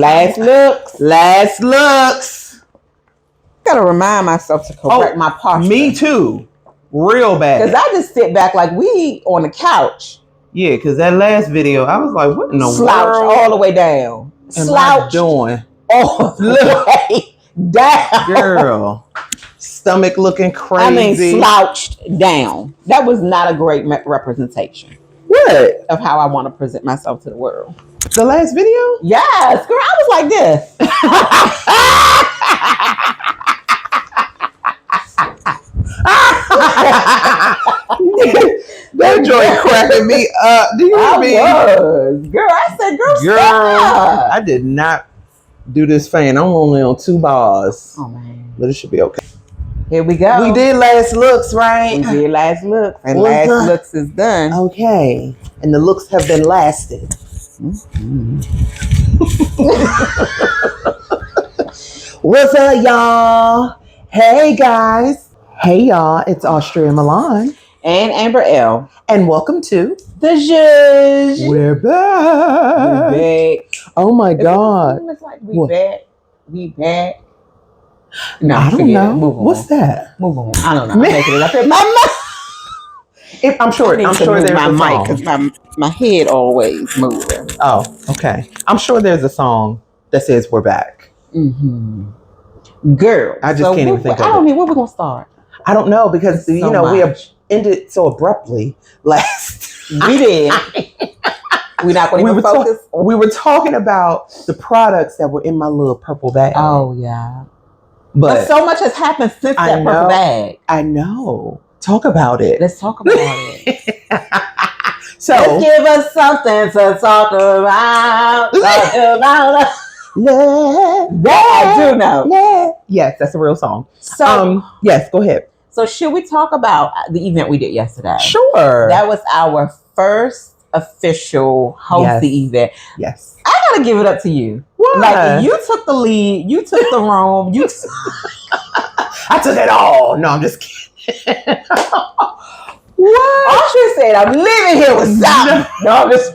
Last looks. Gotta remind myself to correct my posture. Me too. Real bad. Because I just sit back like we on the couch. Yeah, because that last video, I was like, what in the Slouch world? all the way down. Slouch doing all the way down. Girl. Stomach looking crazy. I mean, slouched down. That was not a great representation. What? Of how I want to present myself to the world. The last video? Yes, girl, I was like this. That joint cracking me up. Do you hear me? Girl, I said, girl, stop. I did not do this fan. I'm only on 2 bars. Oh, man. But it should be okay. Here we go. We did last looks, right? We did last looks. And What's last that? looks is done. Okay. And the looks have been lasted. Mm-hmm. What's up, y'all? Hey, guys. Hey, y'all. It's Austria Milan. And Amber L. And welcome to The ZHUZH. We're back. We're back. Oh, my God. It's like back. We back. No, I don't know. What's that? Move on. I don't know. I'm making it up in my mic. I'm sure there's my a mic song. because my head always moving. Oh, okay. I'm sure there's a song that says we're back. Mm-hmm. Girl, I just can't even think of it. I don't know where we're gonna start. I don't know because we ended so abruptly last. We did. We're not going to focus. We were talking about the products that were in my little purple bag. Oh yeah. But so much has happened since that purple bag. I know. Talk about it. Let's talk about it. So let's give us something to talk about. That I do know. Yes, that's a real song. So yes, go ahead. So should we talk about the event we did yesterday? Sure. That was our first official hosting event. Yes. I gotta give it up to you. Why? Like you took the lead, you took the room, I took it all. No, I'm just kidding. What? Austria said, I'm living here with something. No, I'm just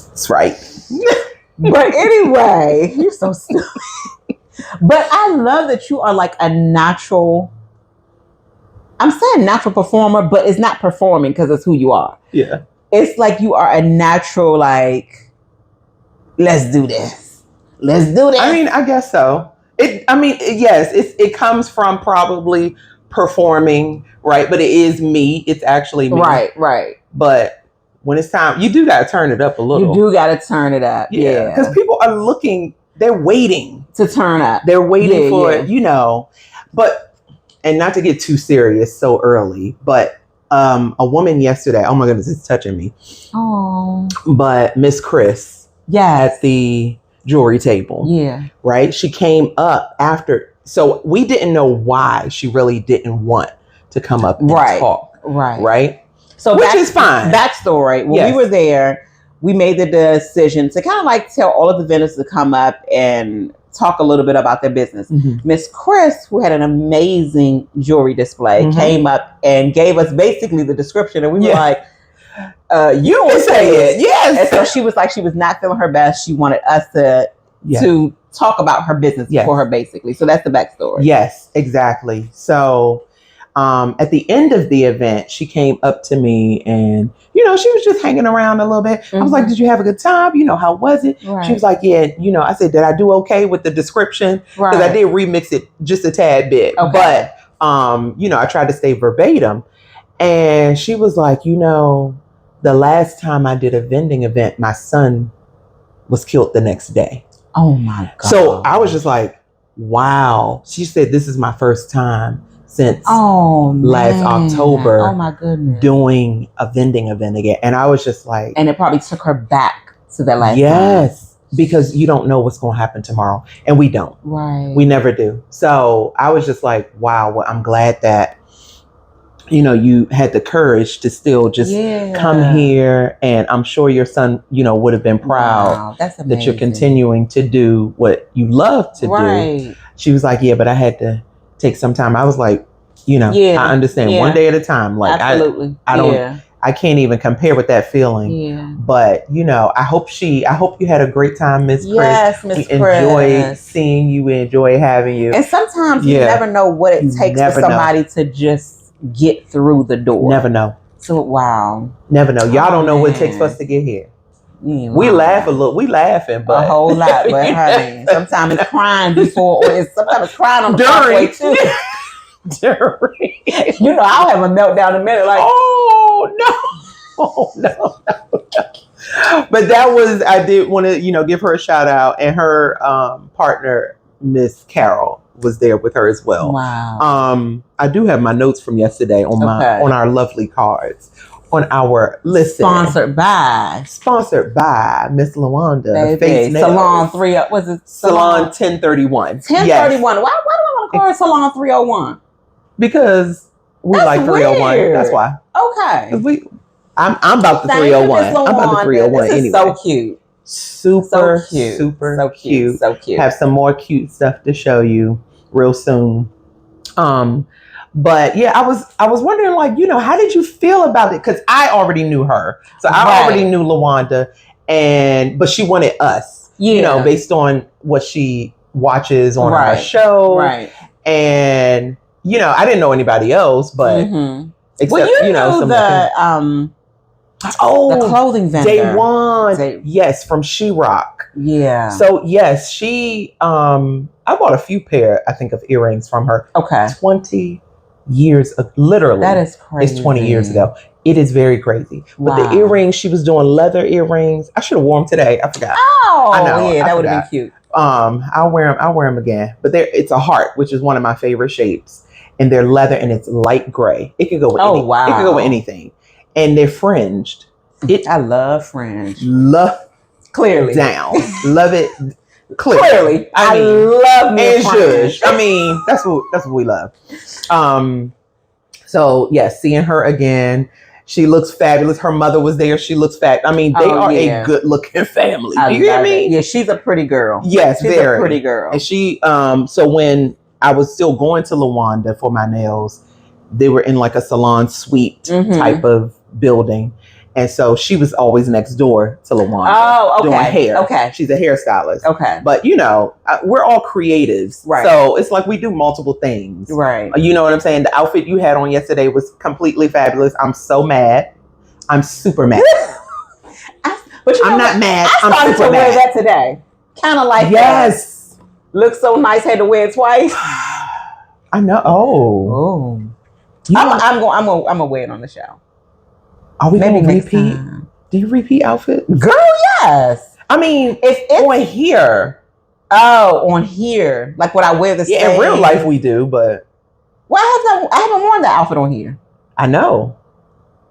That's right. But anyway, you're so stupid. But I love that you are like a natural, I'm saying natural performer, but it's not performing because it's who you are. Yeah. It's like you are a natural, like, let's do this. Let's do this. I mean, I guess so. It comes from probably performing, right? But it is me. It's actually me. Right. But when it's time, you do got to turn it up a little. You do got to turn it up. Yeah. Because people are looking, they're waiting to turn up. They're waiting for it, But, and not to get too serious so early, but a woman yesterday, oh my goodness, it's touching me. Oh. But Miss Chris at the jewelry table. Yeah. Right? She came up after. So we didn't know why she really didn't want to come up and talk. Right? So which is fine. Backstory. When we were there, we made the decision to kind of like tell all of the vendors to come up and talk a little bit about their business. Miss Chris, who had an amazing jewelry display, came up and gave us basically the description. And we were like, you can say it. Yes. And so she was like, she was not feeling her best. She wanted us to talk about her business for her, basically. So that's the backstory. Yes, exactly. So at the end of the event, she came up to me and, she was just hanging around a little bit. I was like, did you have a good time? How was it? Right. She was like, yeah, I said, did I do okay with the description? Because I did remix it just a tad bit. Okay. But, I tried to stay verbatim. And she was like, the last time I did a vending event, my son was killed the next day. Oh my God. So I was just like, wow. She said, this is my first time since last October. Oh my goodness. Doing a vending event again. And I was just like. And it probably took her back to that last time. Yes. Because you don't know what's going to happen tomorrow. And we don't. Right. We never do. So I was just like, wow, well, I'm glad that, you had the courage to still just come here. And I'm sure your son, would have been proud that you're continuing to do what you love to do. She was like, yeah, but I had to take some time. I was like, I understand one day at a time. Like, absolutely. I I can't even compare with that feeling. Yeah. But I hope you had a great time, Miss Chris. Yes, Miss Chris. We enjoy seeing you. We enjoy having you. And sometimes you never know what it takes for somebody to just get through the door. Never know. So wow. Never know. Y'all don't know what it takes for us to get here. We laugh a little. We laughing, but a whole lot. But honey, sometimes it's crying before, or sometimes it's crying on the halfway too. I'll have a meltdown in a minute. Like, oh no. But I did want to, give her a shout out, and her partner, Miss Carol, was there with her as well. Wow. I do have my notes from yesterday on on our lovely cards. On our list. Sponsored by Miss Lawanda. Face Salon 3. Was it Salon 1031? 1031. Yes. Why do I want to call it Salon 301? Because we like 301. Weird. That's why. Okay. I'm about the 301. I'm about the 301 this anyway. Is so cute. Super cute. So cute. Have some more cute stuff to show you real soon. But yeah, I was wondering, like, how did you feel about it? Because I already knew her, so I already knew Lawanda, but she wanted us, based on what she watches on our show, right? And I didn't know anybody else, but except some the clothing vendor, Day One, yes, from She-Rock, yeah. So yes, she I bought a few pair, I think, of earrings from her. 20 years, literally. That is crazy. It's 20 years ago. It is very crazy. But the earrings, she was doing leather earrings. I should have worn them today. I forgot. Oh, I know. Yeah, that would have been cute. I'll wear them again. But it's a heart, which is one of my favorite shapes. And they're leather, and it's light gray. It could go with wow. It could go with anything. And they're fringed. I love fringe. Clearly. Down. Love it. Clearly. I love me and ZHUZH. I mean, that's what we love. So yes, seeing her again, she looks fabulous. Her mother was there. She looks fabulous. I mean, they are a good looking family. Do you hear me? Yeah, she's a pretty girl. Yes, she's a pretty girl. And she, so when I was still going to Lawanda for my nails, they were in like a salon suite type of building. And so she was always next door to Lawanda doing hair. Okay. She's a hairstylist. Okay. But, we're all creatives. Right. So it's like we do multiple things. Right. You know what I'm saying? The outfit you had on yesterday was completely fabulous. I'm so mad. I'm super mad. But I'm not mad. I started to wear that today. Kind of like yes. Looks so nice. Had to wear it twice. I know. Oh. I'm gonna wear it on the show. Are we going to repeat? Do you repeat outfits? Girl, yes. I mean, if it's on here. Oh, on here. Like when I wear the same. In real life we do, but. Well, I haven't worn the outfit on here. I know.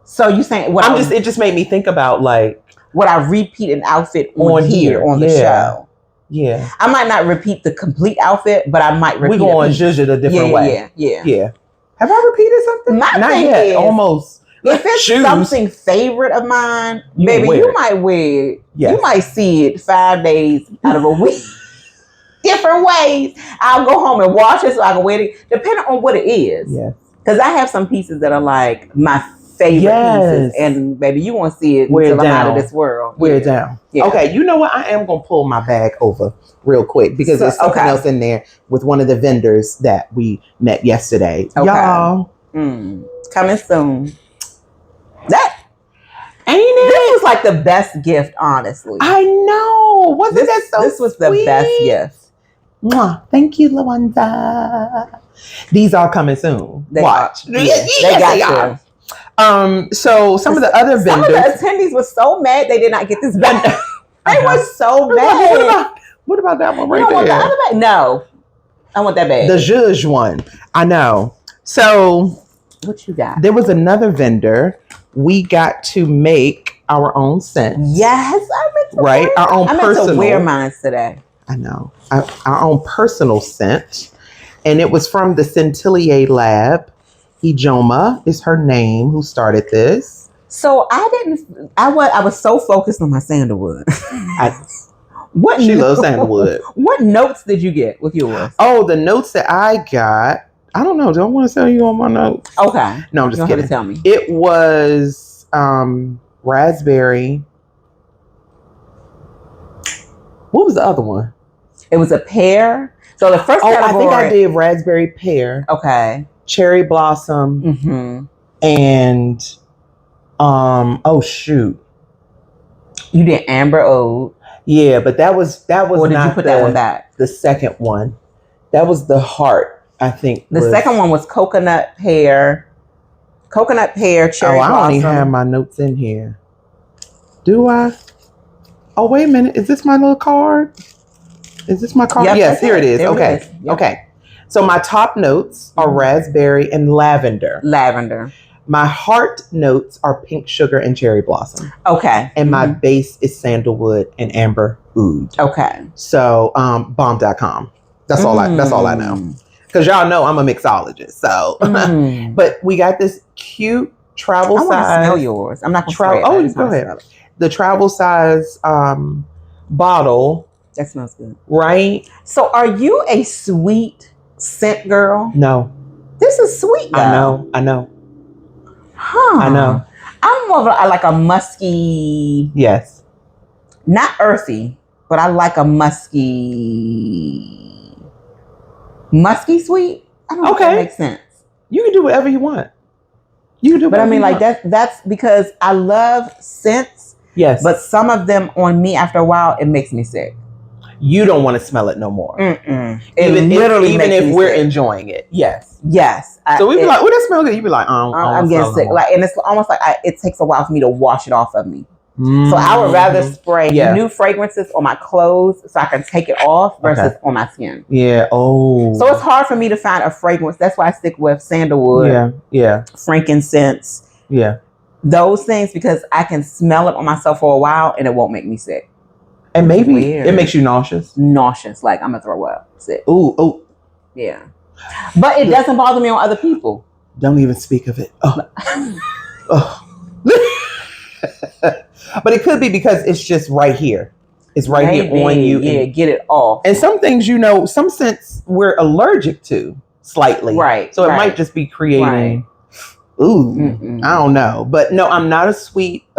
So you saying it just made me think about like. Would I repeat an outfit on here on the show? Yeah. I might not repeat the complete outfit, but I might repeat. We go on ZHUZH it a different way. Yeah. Have I repeated something? Not yet. Almost. If it's something favorite of mine, baby, you might wear it. Yes. You might see it 5 days out of a week. Different ways. I'll go home and wash it so I can wear it, depending on what it is. Yes. Because I have some pieces that are like my favorite pieces. And baby, you won't see it until I'm out of this world. Wear it down. Yeah. Okay, you know what? I am going to pull my bag over real quick because there's something else in there with one of the vendors that we met yesterday. Okay. Y'all. Coming soon. That ain't it? This was like the best gift, honestly. I know. Wasn't that so This was the best gift. Mwah. Thank you, Lawanda. These are coming soon. Watch. They got to. So some of the other vendors. Some of the attendees were so mad they did not get this bag. They were so mad. What about that one right there? Want the other bag? No. I want that bag. The ZHUZH one. I know. So what you got? There was another vendor. We got to make our own scents. Yes, our own personal. I meant to wear mine today. I know. Our own personal scent. And it was from the Centillier Lab. Ijoma is her name who started this. So I was so focused on my sandalwood. She loves sandalwood. What notes did you get with yours? Oh, the notes that I got. I don't know. Don't want to tell you all my notes. Okay. No, I'm just kidding. Tell me. It was raspberry. What was the other one? It was a pear. So the first category. I think I did raspberry pear. Okay. Cherry blossom. Mm-hmm. And oh shoot. You did amber oud. Yeah, but that was Or did not you put that one back? The second one. That was the heart, I think. The second one was coconut pear, cherry blossom. I don't even have my notes in here. Do I? Oh, wait a minute. Is this my little card? Is this my card? Yep, yes, here it is. Okay. It is. Yep. Okay. So my top notes are raspberry and lavender. My heart notes are pink sugar and cherry blossom. Okay. And my base is sandalwood and amber oud. Okay. So bomb.com. That's all I know. Because y'all know I'm a mixologist. So but we got this cute travel size. I want to smell yours. I'm not going to try it. Oh, go ahead. The travel size bottle. That smells good. Right? So are you a sweet scent girl? No. This is sweet though. I know. Huh. I know. I'm more of like a musky. Yes. Not earthy, but I like a musky sweet. I don't know if that makes sense. You can do whatever you want. But I mean, like that's because I love scents. Yes. But some of them on me after a while, it makes me sick. You don't want to smell it no more. Even if we're enjoying it. Yes. So we'd be like, "Oh, that smells good." You'd be like, I'm getting sick." Like, and it's almost like it takes a while for me to wash it off of me. So I would rather spray new fragrances on my clothes so I can take it off versus on my skin. Yeah. Oh. So it's hard for me to find a fragrance. That's why I stick with sandalwood. Yeah. Frankincense. Yeah. Those things, because I can smell it on myself for a while and it won't make me sick. And maybe it makes you nauseous. Like I'm gonna throw up. Sick. Ooh. Yeah. But it doesn't bother me on other people. Don't even speak of it. Oh. But it could be because it's just right here. It's right here on you. Yeah, get it off. And some things, some scents we're allergic to slightly. Right. So it might just be creating. Ooh, I don't know. But no, I'm not a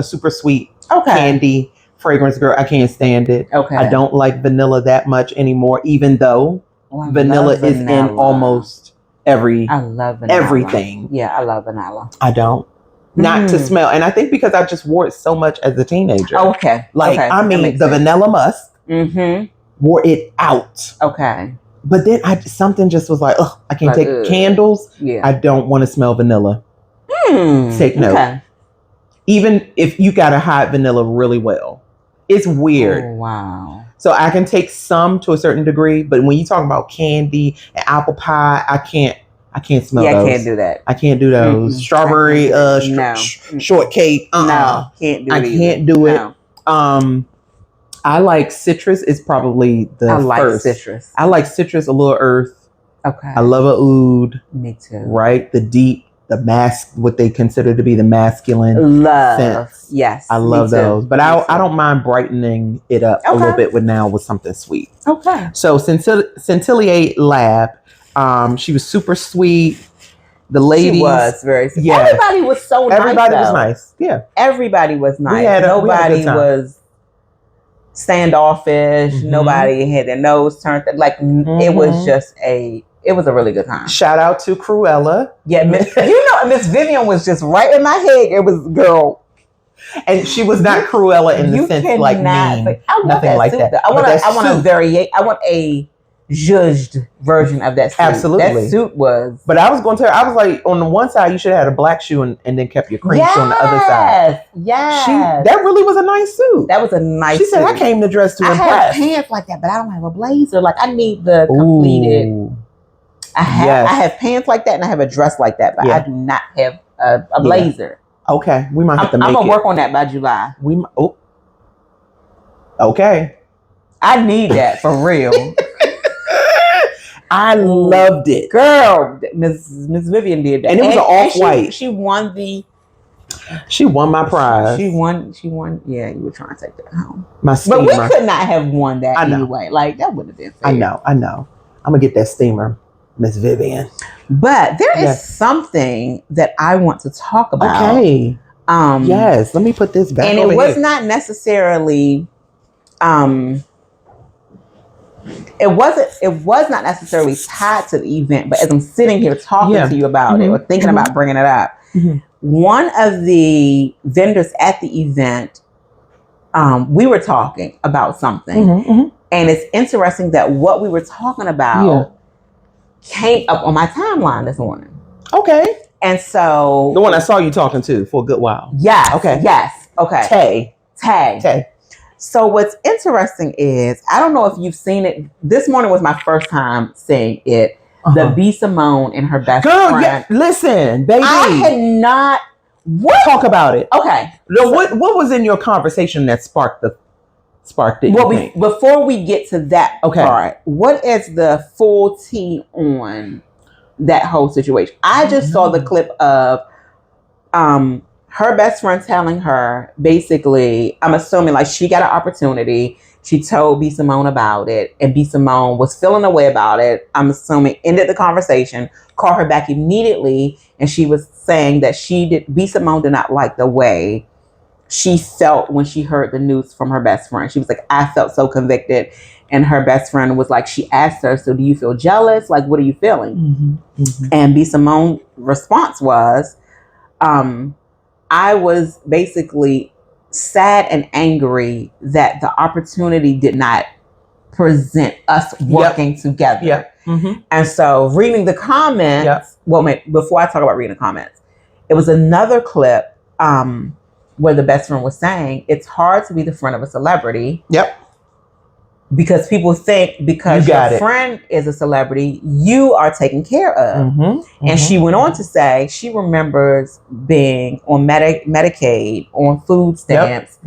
super sweet candy fragrance girl. I can't stand it. Okay. I don't like vanilla that much anymore, even though vanilla is in almost I love vanilla. Everything. Yeah, I love vanilla. I don't. Not to smell. And I think because I just wore it so much as a teenager. Okay. I mean, the vanilla musk wore it out. Okay. But then something just was like, I can't take candles. Yeah. I don't want to smell vanilla. Take note. Okay. Even if you got to hide vanilla really well. It's weird. Oh, wow. So I can take some to a certain degree, but when you talk about candy and apple pie, I can't smell those. I can't do that. I can't do those. Strawberry shortcake. No, can't do it. I can't do it. No. I like citrus is probably the first. Like citrus. I like citrus, a little earth. Okay. I love a oud. Me too. Right? The deep, what they consider to be the masculine scents. Yes. I love those. But I don't mind brightening it up a little bit with something sweet. Okay. So Scintillate Lab, she was super sweet. The ladies. She was very sweet. Yeah. Everybody was so nice. Everybody was nice. Yeah. Everybody was nice. Nobody was standoffish. Nobody had their nose turned. Like it was just it was a really good time. Shout out to Cruella. Yeah, Miss Vivian was just right in my head. It was girl, and she was not Cruella in the sense like mean. Nothing like that. I want a ZHUZH version of that suit. Absolutely. That suit was. But I was going to tell her, I was like, on the one side, you should have had a black shoe and then kept your cream shoe on the other side. Yes. That really was a nice suit. That was a nice suit. She said, I came to dress to impress. I have pants like that, but I don't have a blazer. Like, I need the completed. Ooh. I have pants like that and I have a dress like that, but I do not have a blazer. Okay. We might have to make it. I'm going to work on that by July. Okay. I need that for real. I loved it. Girl, Miss Vivian did that. And it was an off-white. She won my prize. She won. Yeah, you were trying to take that home. My steamer. But we could not have won that anyway. Like, that wouldn't have been fair. I know. I'm going to get that steamer, Miss Vivian. But there is something that I want to talk about. Okay. Yes, let me put this back. And it was not necessarily it was not necessarily tied to the event, but as I'm sitting here talking to you about it or thinking about bringing it up, one of the vendors at the event, we were talking about something, and it's interesting that what we were talking about came up on my timeline this morning. Okay. And so the one I saw you talking to for a good while. Yes. Okay. Yes. Okay. Tay. So what's interesting is, I don't know if you've seen it. This morning was my first time seeing it. The B. Simone and her best friend. Yeah, listen, baby. I had not. Talk about it. Okay. So, what was in your conversation that sparked it? Well, before we get to that part, what is the full tea on that whole situation? I just saw the clip of her best friend telling her, basically, I'm assuming like she got an opportunity. She told B. Simone about it, and B. Simone was feeling a way about it. I'm assuming ended the conversation, called her back immediately, and she was saying that B. Simone did not like the way she felt when she heard the news from her best friend. She was like, I felt so convicted. And her best friend was like, she asked her, so do you feel jealous? Like, what are you feeling? And B. Simone's response was, I was basically sad and angry that the opportunity did not present us working together. And so reading the comments, before I talk about reading the comments, it was another clip where the best friend was saying, it's hard to be the friend of a celebrity. Because people think because your friend is a celebrity, you are taken care of. And she went on to say she remembers being on Medicaid, on food stamps,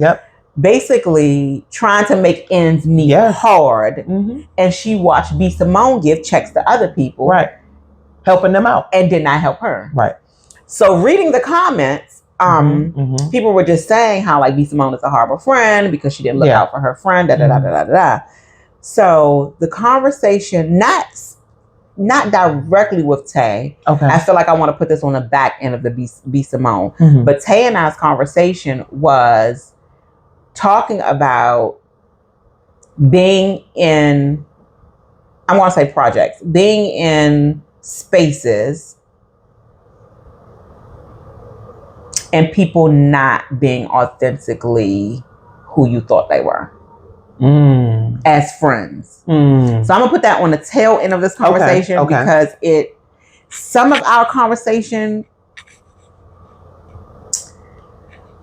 basically trying to make ends meet hard. And she watched B. Simone give checks to other people. Helping them out. And did not help her. So reading the comments, people were just saying how like B. Simone is a horrible friend because she didn't look out for her friend, So the conversation, not directly with Tay. I feel like I want to put this on the back end of the B. Simone. But Tay and I's conversation was talking about being in, I want to say projects, being in spaces and people not being authentically who you thought they were. As friends. So I'm gonna put that on the tail end of this conversation because some of our conversation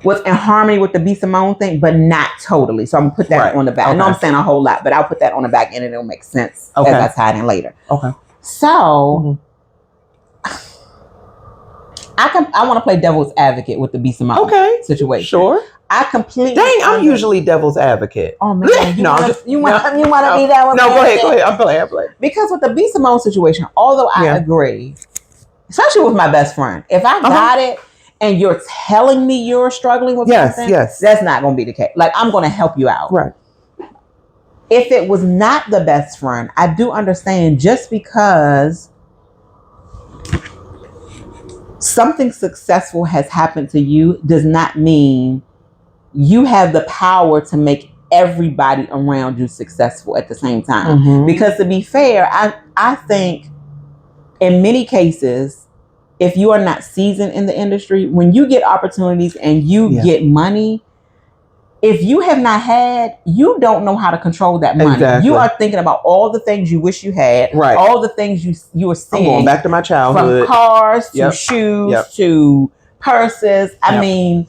was in harmony with the B. Simone thing, but not totally. So I'm gonna put that on the back. I know I'm saying a whole lot, but I'll put that on the back end and it'll make sense as I tie it in later. So I want to play devil's advocate with the B. Simone situation. Sure. I completely. Dang, I'm usually devil's advocate. Oh man, you want to be that one? No, go ahead. I'm playing. Because with the B. Simone situation, although I agree, especially with my best friend, if I got it and you're telling me you're struggling with something, that's not going to be the case. Like, I'm going to help you out. If it was not the best friend, I do understand just because something successful has happened to you does not mean you have the power to make everybody around you successful at the same time. Because to be fair, I think in many cases, if you are not seasoned in the industry, when you get opportunities and you get money, if you have not had, you don't know how to control that money. You are thinking about all the things you wish you had, all the things you were seeing. I'm going back to my childhood. From cars to shoes to purses. I mean,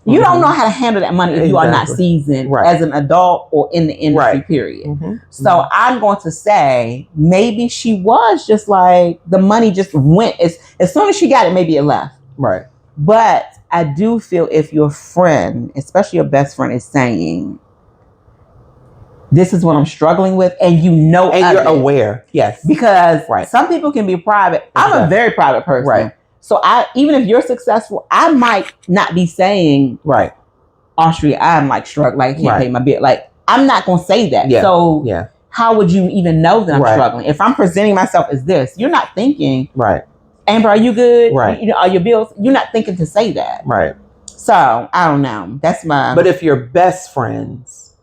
you don't know how to handle that money if you are not seasoned as an adult or in the industry, period. So I'm going to say maybe she was just like, the money just went. As soon as she got it, maybe it left. But I do feel if your friend, especially your best friend, is saying, this is what I'm struggling with, and you know, and you're aware. Because some people can be private. I'm a very private person. So even if you're successful, I might not be saying, Austria, I'm like struggling, like I can't pay my bill. Like, I'm not going to say that. So how would you even know that I'm struggling? If I'm presenting myself as this, you're not thinking, Amber, are you good? You know, are your bills? You're not thinking to say that. So I don't know. That's my. But if you're best friends,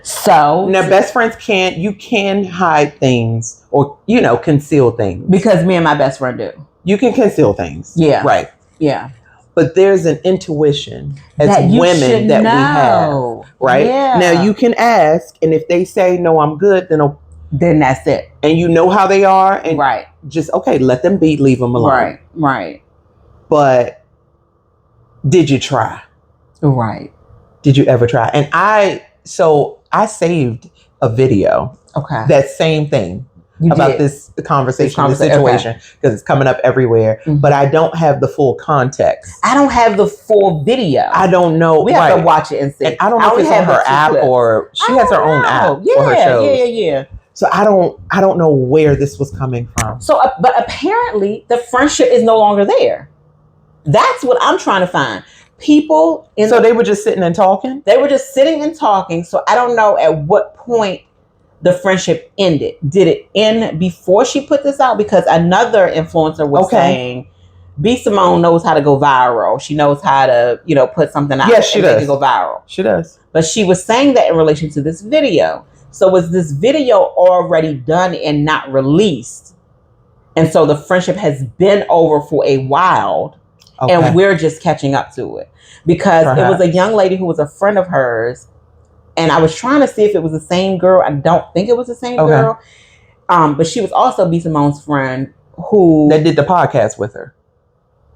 so now best friends you can hide things or conceal things because me and my best friend do. You can conceal things. Yeah. Right. Yeah. But there's an intuition as that women that we have. Right. Yeah. Now you can ask, and if they say no, I'm good, then that's it. And you know how they are, and right. Just let them be, leave them alone. Right. But did you try? Right. Did you ever try? And I saved a video. Okay. That same thing. About this conversation, this situation, because it's coming up everywhere. Mm-hmm. But I don't have the full context. I don't have the full video. I don't know. We have to watch it and see. And I don't know if it's on her app or she has her own app for her shows. Yeah. So I don't know where this was coming from. So, but apparently the friendship is no longer there. That's what I'm trying to find. People So they were just sitting and talking? They were just sitting and talking. So I don't know at what point the friendship ended. Did it end before she put this out? Because another influencer was saying B. Simone knows how to go viral. She knows how to, put something out. Yes, she does. Make it go viral. She does. But she was saying that in relation to this video. So was this video already done and not released? And so the friendship has been over for a while. Okay. And we're just catching up to it. Because it was a young lady who was a friend of hers. And I was trying to see if it was the same girl. I don't think it was the same girl. But she was also B. Simone's friend who... That did the podcast with her.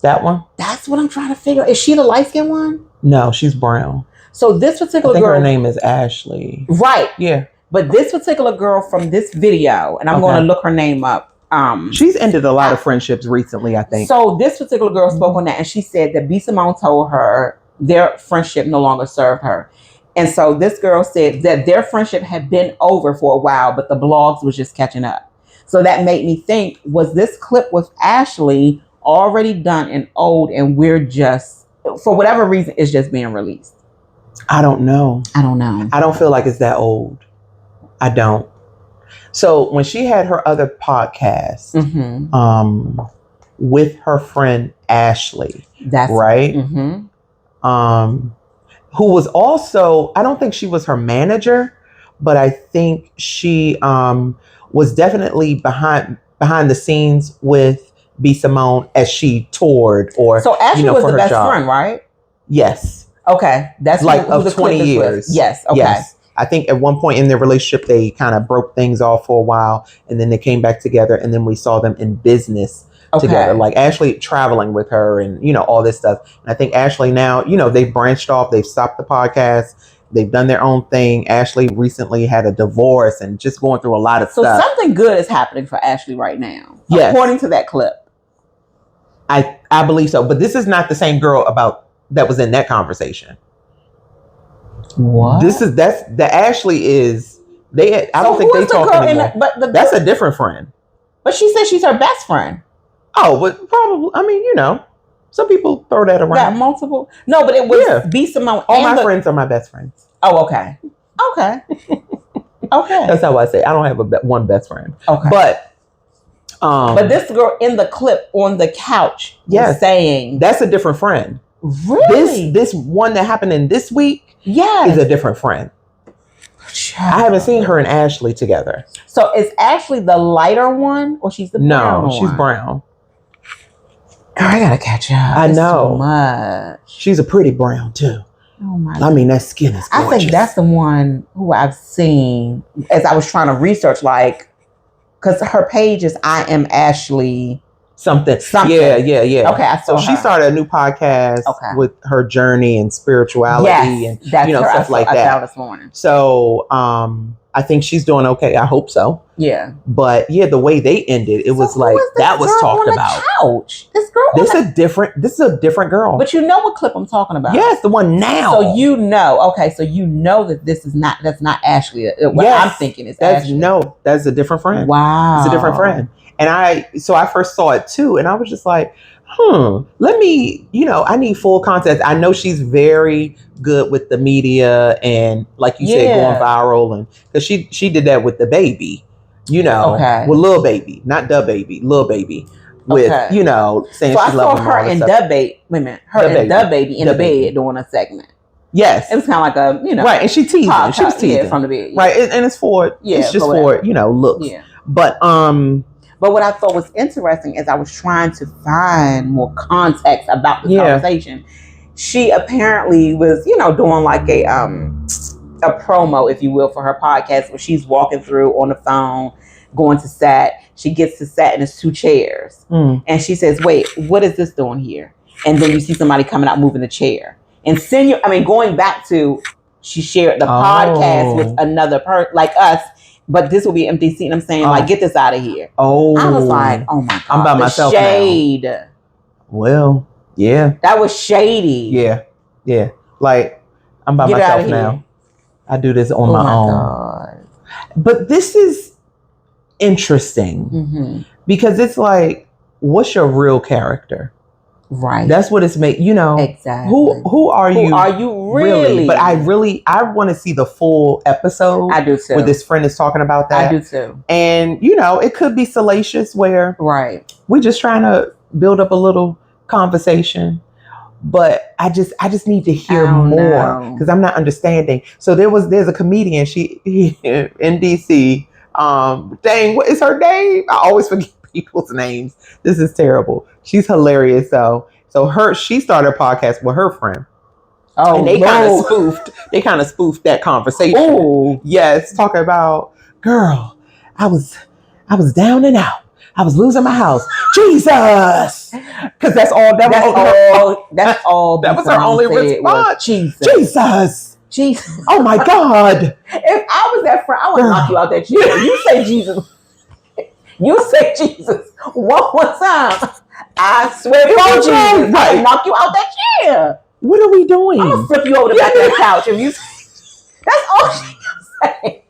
That one? That's what I'm trying to figure out. Is she the light-skinned one? No, she's brown. So this particular girl... her name is Ashley. Right. Yeah. But this particular girl from this video, and I'm going to look her name up. She's ended a lot of friendships recently, I think. So this particular girl spoke on that, and she said that B. Simone told her their friendship no longer served her. And so this girl said that their friendship had been over for a while, but the blogs was just catching up. So that made me think, was this clip with Ashley already done and old, and we're just, for whatever reason, it's just being released? I don't know. I don't feel like it's that old. I don't. So when she had her other podcast with her friend Ashley, that's right. Mm-hmm. Who was also, I don't think she was her manager, but I think she was definitely behind the scenes with B. Simone as she toured or so Ashley was the best friend, right? Yes. Okay. That's like of 20 years. Yes. Okay. Yes. I think at one point in their relationship, they kind of broke things off for a while and then they came back together and then we saw them in business together. Like Ashley traveling with her and, all this stuff. And I think Ashley now, they've branched off. They've stopped the podcast. They've done their own thing. Ashley recently had a divorce and just going through a lot of stuff. So something good is happening for Ashley right now. Yes. According to that clip. I believe so. But this is not the same girl that was in that conversation. What? That's the Ashley is I don't think they talk anymore. That's a different friend. But she said she's her best friend. Oh, but probably. I mean, some people throw that around. Got multiple. No, but it was B. Simone. All my friends are my best friends. Oh, okay. Okay. That's how I say. I don't have one best friend. Okay. But this girl in the clip on the couch was saying that's a different friend. Really? This one that happened in this week is a different friend. I haven't seen her and Ashley together. So is Ashley the lighter one or she's the brown one? No, she's brown. Girl, I gotta catch up. I know. Too much. She's a pretty brown too. Oh my! I mean, that skin is gorgeous. I think that's the one who I've seen as I was trying to research, because her page is I am Ashley something. Yeah. Okay, I saw her. She started a new podcast with her journey and spirituality and stuff like that. I found this morning. So I think she's doing okay. I hope so. Yeah. But the way they ended, it was like that was talked about. Couch. This girl. This is a different girl. But you know what clip I'm talking about? Yes, the one now. So that that's not Ashley. What I'm thinking is Ashley. No, that's a different friend. Wow. It's a different friend. And I first saw it too, and I was just like, let me, I need full context. I know she's very good with the media and like you said, going viral, and because she did that with the baby, with Lil Baby, not the baby, Lil Baby. with, you know, saying so she loved her and DaBaby. Wait a minute, her and DaBaby in the bed doing a segment. Yes, it was kind of like a, you know, right, and she teasing. She was teasing from the bed, right, and it's for it's just for, you know, looks. Yeah. But what I thought was interesting is I was trying to find more context about the conversation. She apparently was, you know, doing like a promo, if you will, for her podcast where she's walking through on the phone, going to set. She gets to set and there's 2 chairs. And she says, wait, what is this doing here? And then you see somebody coming out moving the chair. And going back to, she shared the podcast with another person like us, but this will be an empty seat. And I'm saying, like, get this out of here. I was like, oh my God. I'm by myself shade. Now. Well, yeah. That was shady. Yeah. Yeah. Like, I'm by myself now. I do this on my own. God. But this is interesting because it's like, what's your real character? Right. That's what it's made, you know. Exactly. Who are you? Who are you really? But I want to see the full episode. I do too. Where this friend is talking about that. I do too. And, you know, it could be salacious where we're just trying to build up a little conversation. But I just need to hear more because I'm not understanding. So there's a comedian, she in DC. Dang, what is her name? I always forget people's names. This is terrible. She's hilarious though. So she started a podcast with her friend. Oh, and they kind of spoofed that conversation. Oh, yes, talking about, girl, I was down and out. I was losing my house. Jesus, because that was her only response. Jesus. Oh my God. If I was that friend, I would knock you out that chair. You say Jesus. You say Jesus one more time. I swear to Jesus, I would knock you out that chair. What are we doing? I'm gonna flip you over the back of the couch. If you, that's all she can say.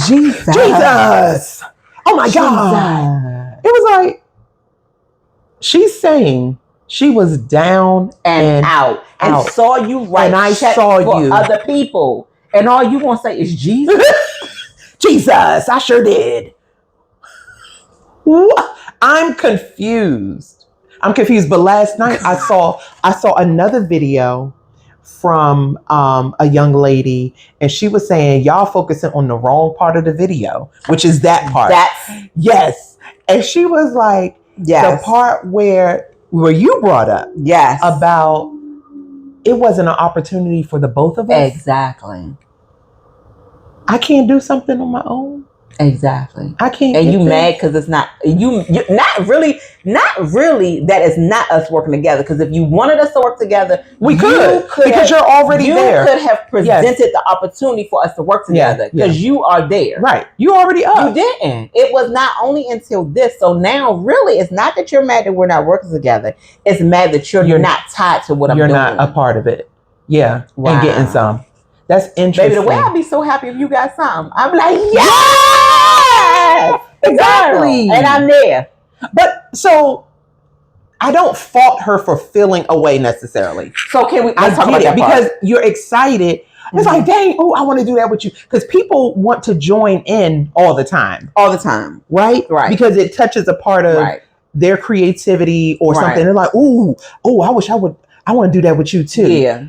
Jesus. Oh my God. It was like, she's saying she was down and out and saw you right. And I saw you. Other people. And all you want to say is Jesus. Jesus, I sure did. I'm confused. But last night I saw another video from a young lady, and she was saying y'all focusing on the wrong part of the video, which is that part. Yes. And she was like, the part where you brought up about it wasn't an opportunity for the both of us. Exactly. I can't do something on my own. Exactly. I can't. And you mad because it's not you not really that it's not us working together. Because if you wanted us to work together, we could because you're already there. You could have presented the opportunity for us to work together because you are there. Right. You already are. You didn't. It was not only until this. So now really it's not that you're mad that we're not working together. It's mad that you're not tied to what I'm doing. You're not a part of it. Yeah. Wow. And getting some. That's interesting. Baby, the way I'd be so happy if you got something. I'm like, yes! Exactly. And I'm there. But so I don't fault her for feeling away necessarily. So can we let's talk about that because you're excited. It's like, dang, I want to do that with you. Because people want to join in all the time. All the time. Right? Right. Because it touches a part of their creativity or something. They're like, I wish I want to do that with you too. Yeah.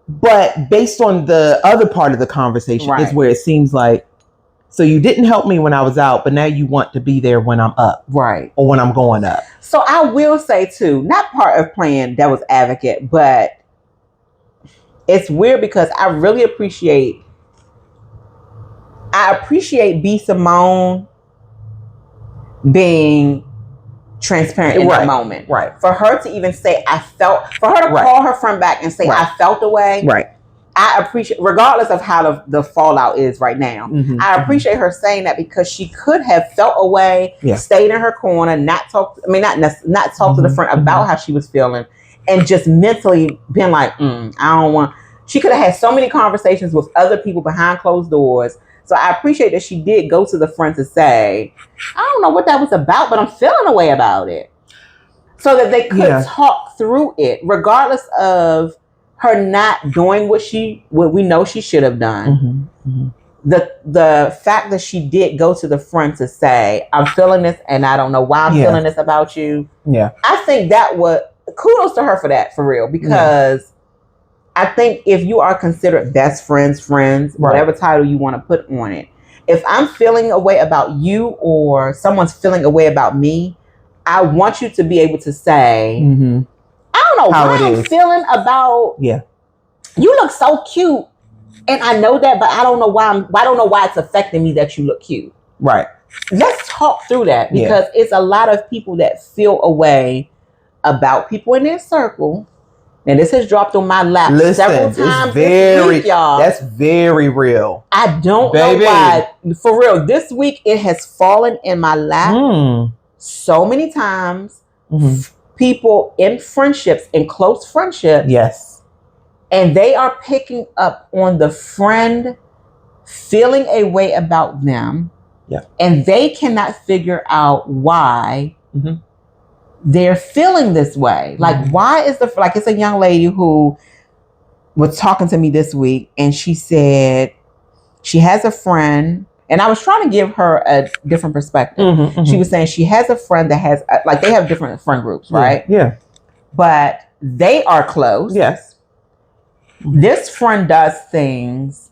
But based on the other part of the conversation is where it seems like, so you didn't help me when I was out, but now you want to be there when I'm up. Right. Or when I'm going up. So I will say too, not part of playing devil's advocate, but it's weird because I really appreciate B. Simone being transparent in that moment. Right. For her to even say, for her to call her friend back and say, I felt the way. Right. I appreciate, regardless of how the fallout is right now, I appreciate her saying that because she could have felt away, stayed in her corner, not talk to the friend about how she was feeling, and just mentally been like, I don't want. She could have had so many conversations with other people behind closed doors. So I appreciate that she did go to the friend to say, I don't know what that was about, but I'm feeling a way about it. So that they could talk through it, regardless of her not doing what we know she should have done. the fact that she did go to the friend to say, I'm feeling this and I don't know why I'm feeling this about you. Yeah. I think that was kudos to her for that, for real, because I think if you are considered best friends, whatever title you want to put on it, if I'm feeling a way about you or someone's feeling a way about me, I want you to be able to say, I don't know why I'm feeling about you look so cute. And I know that, but I don't know why I don't know why it's affecting me that you look cute. Right. Let's talk through that, because it's a lot of people that feel a way about people in their circle. And this has dropped on my lap several times this week, y'all. That's very real. I don't know why. For real, this week it has fallen in my lap so many times. People in friendships, in close friendships. Yes. And they are picking up on the friend feeling a way about them. Yeah. And they cannot figure out why they're feeling this way. Like, why is it's a young lady who was talking to me this week, and she said she has a friend, and I was trying to give her a different perspective. She was saying she has a friend that has, they have different friend groups, right? Yeah. But they are close. Yes. This friend does things.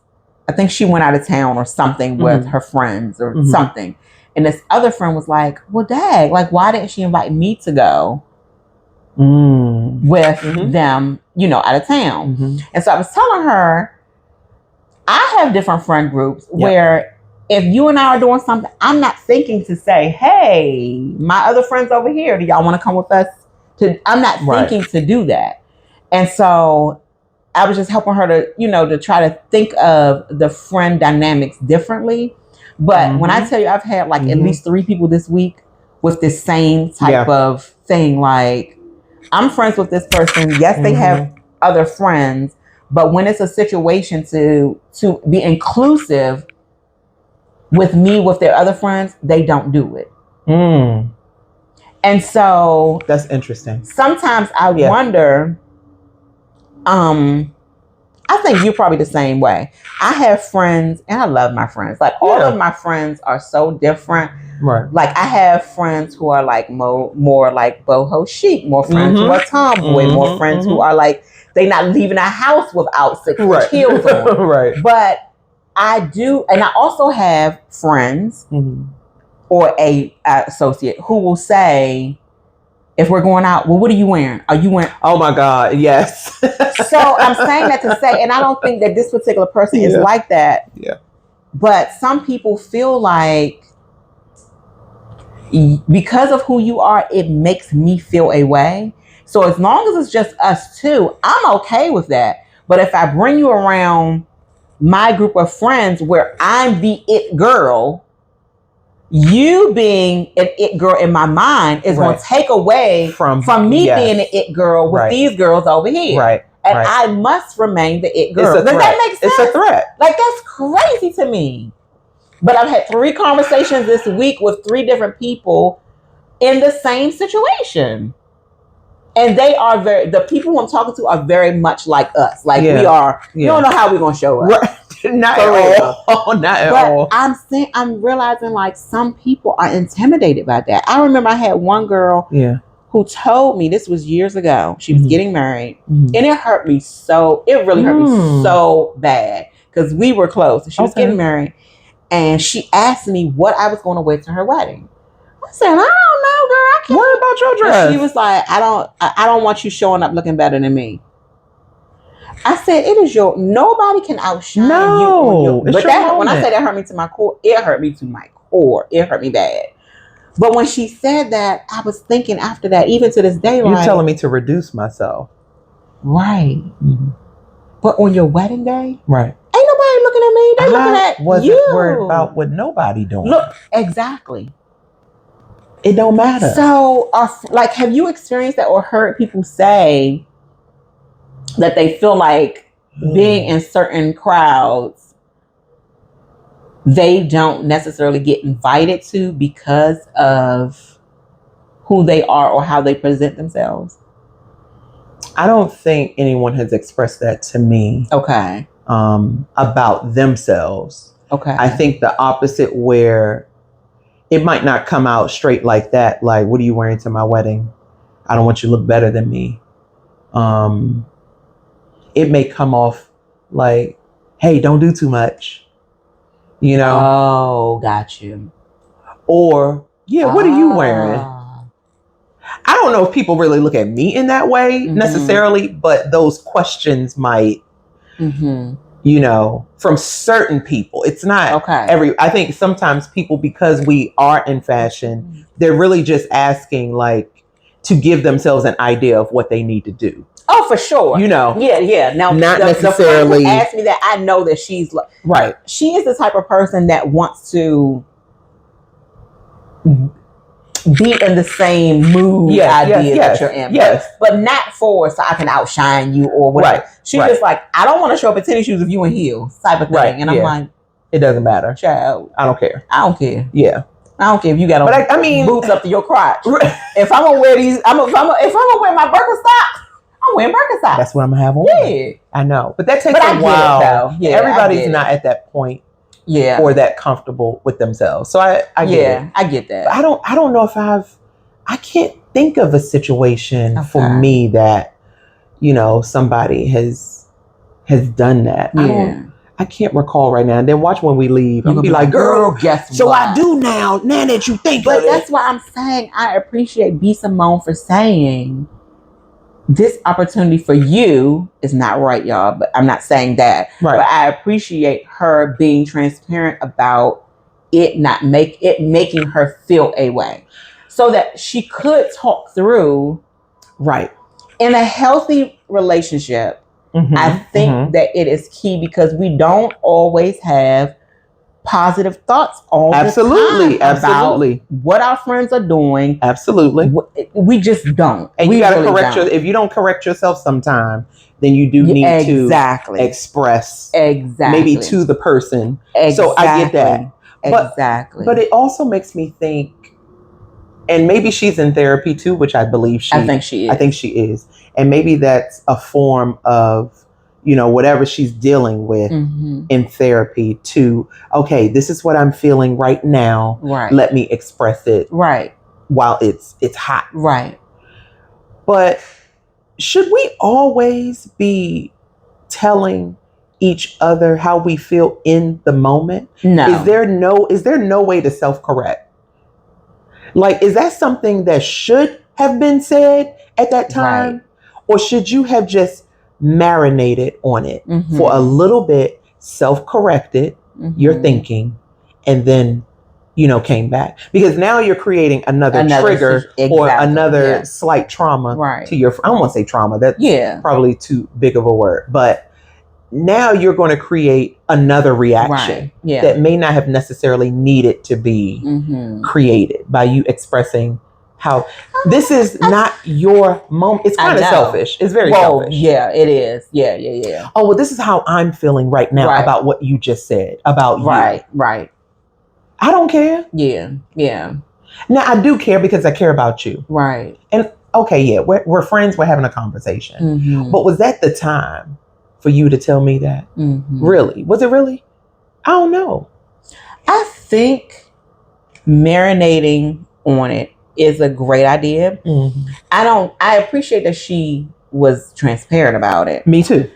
I think she went out of town or something with her friends or something. And this other friend was like, well, dang, like, why didn't she invite me to go with them, out of town? And so I was telling her, I have different friend groups where if you and I are doing something, I'm not thinking to say, hey, my other friends over here, do y'all want to come with us? I'm not thinking to do that. And so I was just helping her to, to try to think of the friend dynamics differently. But when I tell you, I've had at least 3 people this week with this same type of thing. Like, I'm friends with this person. Yes, they have other friends. But when it's a situation to be inclusive with me, with their other friends, they don't do it. And so that's interesting. Sometimes I wonder, I think you're probably the same way. I have friends, and I love my friends. Like, all of my friends are so different. Right. Like, I have friends who are like more like boho chic, more friends who are tomboy, more friends who are like, they not leaving a house without 6-inch heels on. Right. But I do, and I also have friends or a associate who will say, if we're going out, well, what are you wearing? Are you wearing? Oh my God, yes. So I'm saying that to say, and I don't think that this particular person is like that. Yeah. But some people feel like because of who you are, it makes me feel a way. So as long as it's just us two, I'm okay with that. But if I bring you around my group of friends where I'm the it girl, you being an it girl in my mind is going to take away from me being an it girl with these girls over here. Right. And I must remain the it girl. Does that make sense? It's a threat. Like, that's crazy to me. But I've had 3 conversations this week with 3 different people in the same situation. And they are the people who I'm talking to are very much like us. Like, we are, you don't know how we're going to show up. Right. Not at all. Not at all. I'm realizing, like, some people are intimidated by that. I remember I had one girl who told me, this was years ago, she was getting married, and it hurt me it really hurt me so bad, because we were close. She was getting married, and she asked me what I was going to wear to her wedding. I said, I don't know, girl. I can't. What about your dress? And she was like, I don't want you showing up looking better than me. I said, nobody can outshine you. On but when I say that hurt me to my core, it hurt me to my core. It hurt me bad. But when she said that, I was thinking after that, even to this day, you're telling me to reduce myself. Right. But on your wedding day? Right. Ain't nobody looking at me. They're looking at you. I wasn't worried about what nobody doing. Look, exactly. It don't matter. So, have you experienced that or heard people say that they feel like being in certain crowds, they don't necessarily get invited to because of who they are or how they present themselves? I don't think anyone has expressed that to me. Okay. About themselves. Okay. I think the opposite, where it might not come out straight like that. Like, what are you wearing to my wedding? I don't want you to look better than me. It may come off like, hey, don't do too much. You know? Oh, got you. Or, yeah, what are you wearing? I don't know if people really look at me in that way necessarily, but those questions might, you know, from certain people. It's not I think sometimes people, because we are in fashion, they're really just asking, like, to give themselves an idea of what they need to do. Oh, for sure. You know? Yeah. Now, not necessarily. The friend who asked me that, I know that she's like, right. She is the type of person that wants to be in the same mood idea that you're in. But not so I can outshine you or whatever. Right. She's just like, I don't want to show up in tennis shoes if you in heels type of thing. Right. And I'm like, it doesn't matter. Child. I don't care. I don't care. Yeah. I don't care if you got on I mean, boots up to your crotch. If I'm gonna wear these, if I'm gonna wear my Birkenstocks, I'm wearing Birkenstocks. That's what I'm gonna have on. Yeah. I know. But that takes a while. Though. Yeah, everybody's not at that point. Yeah. Or that comfortable with themselves. So I get it. I get that. But I don't know if I can't think of a situation for me that, you know, somebody has done that. Yeah. I can't recall right now. And then watch when we leave. I'll be like, girl, guess so what? I do now that you think but of it. That's why I'm saying I appreciate B. Simone for saying this opportunity for you is not right, y'all. But I'm not saying that. Right. But I appreciate her being transparent about it making her feel a way. So that she could talk through. Right. In a healthy relationship. I think that it is key because we don't always have positive thoughts all the time about what our friends are doing. Absolutely. We just don't. And you got to correct if you don't correct yourself sometime, then you do need to express maybe to the person. So I get that. But it also makes me think, and maybe she's in therapy too, which I believe I think she is. And maybe that's a form of, you know, whatever she's dealing with in therapy to, okay, this is what I'm feeling right now. Right. Let me express it. Right. While it's hot. Right. But should we always be telling each other how we feel in the moment? No. Is there no way to self-correct? Like, is that something that should have been said at that time? Right. Or should you have just marinated on it for a little bit, self-corrected your thinking, and then, you know, came back? Because now you're creating another trigger or another slight trauma to your, I don't want to say trauma. That's probably too big of a word. But now you're going to create another reaction that may not have necessarily needed to be created by you expressing how this is not your moment. It's kind of selfish. It's very selfish. Yeah, it is. Yeah. Oh, well, this is how I'm feeling right now about what you just said about you. Right. I don't care. Yeah. Now, I do care because I care about you. Right. And okay, we're friends. We're having a conversation. But was that the time for you to tell me that? Really? Was it really? I don't know. I think marinating on it is a great idea. I appreciate that she was transparent about it. Me too.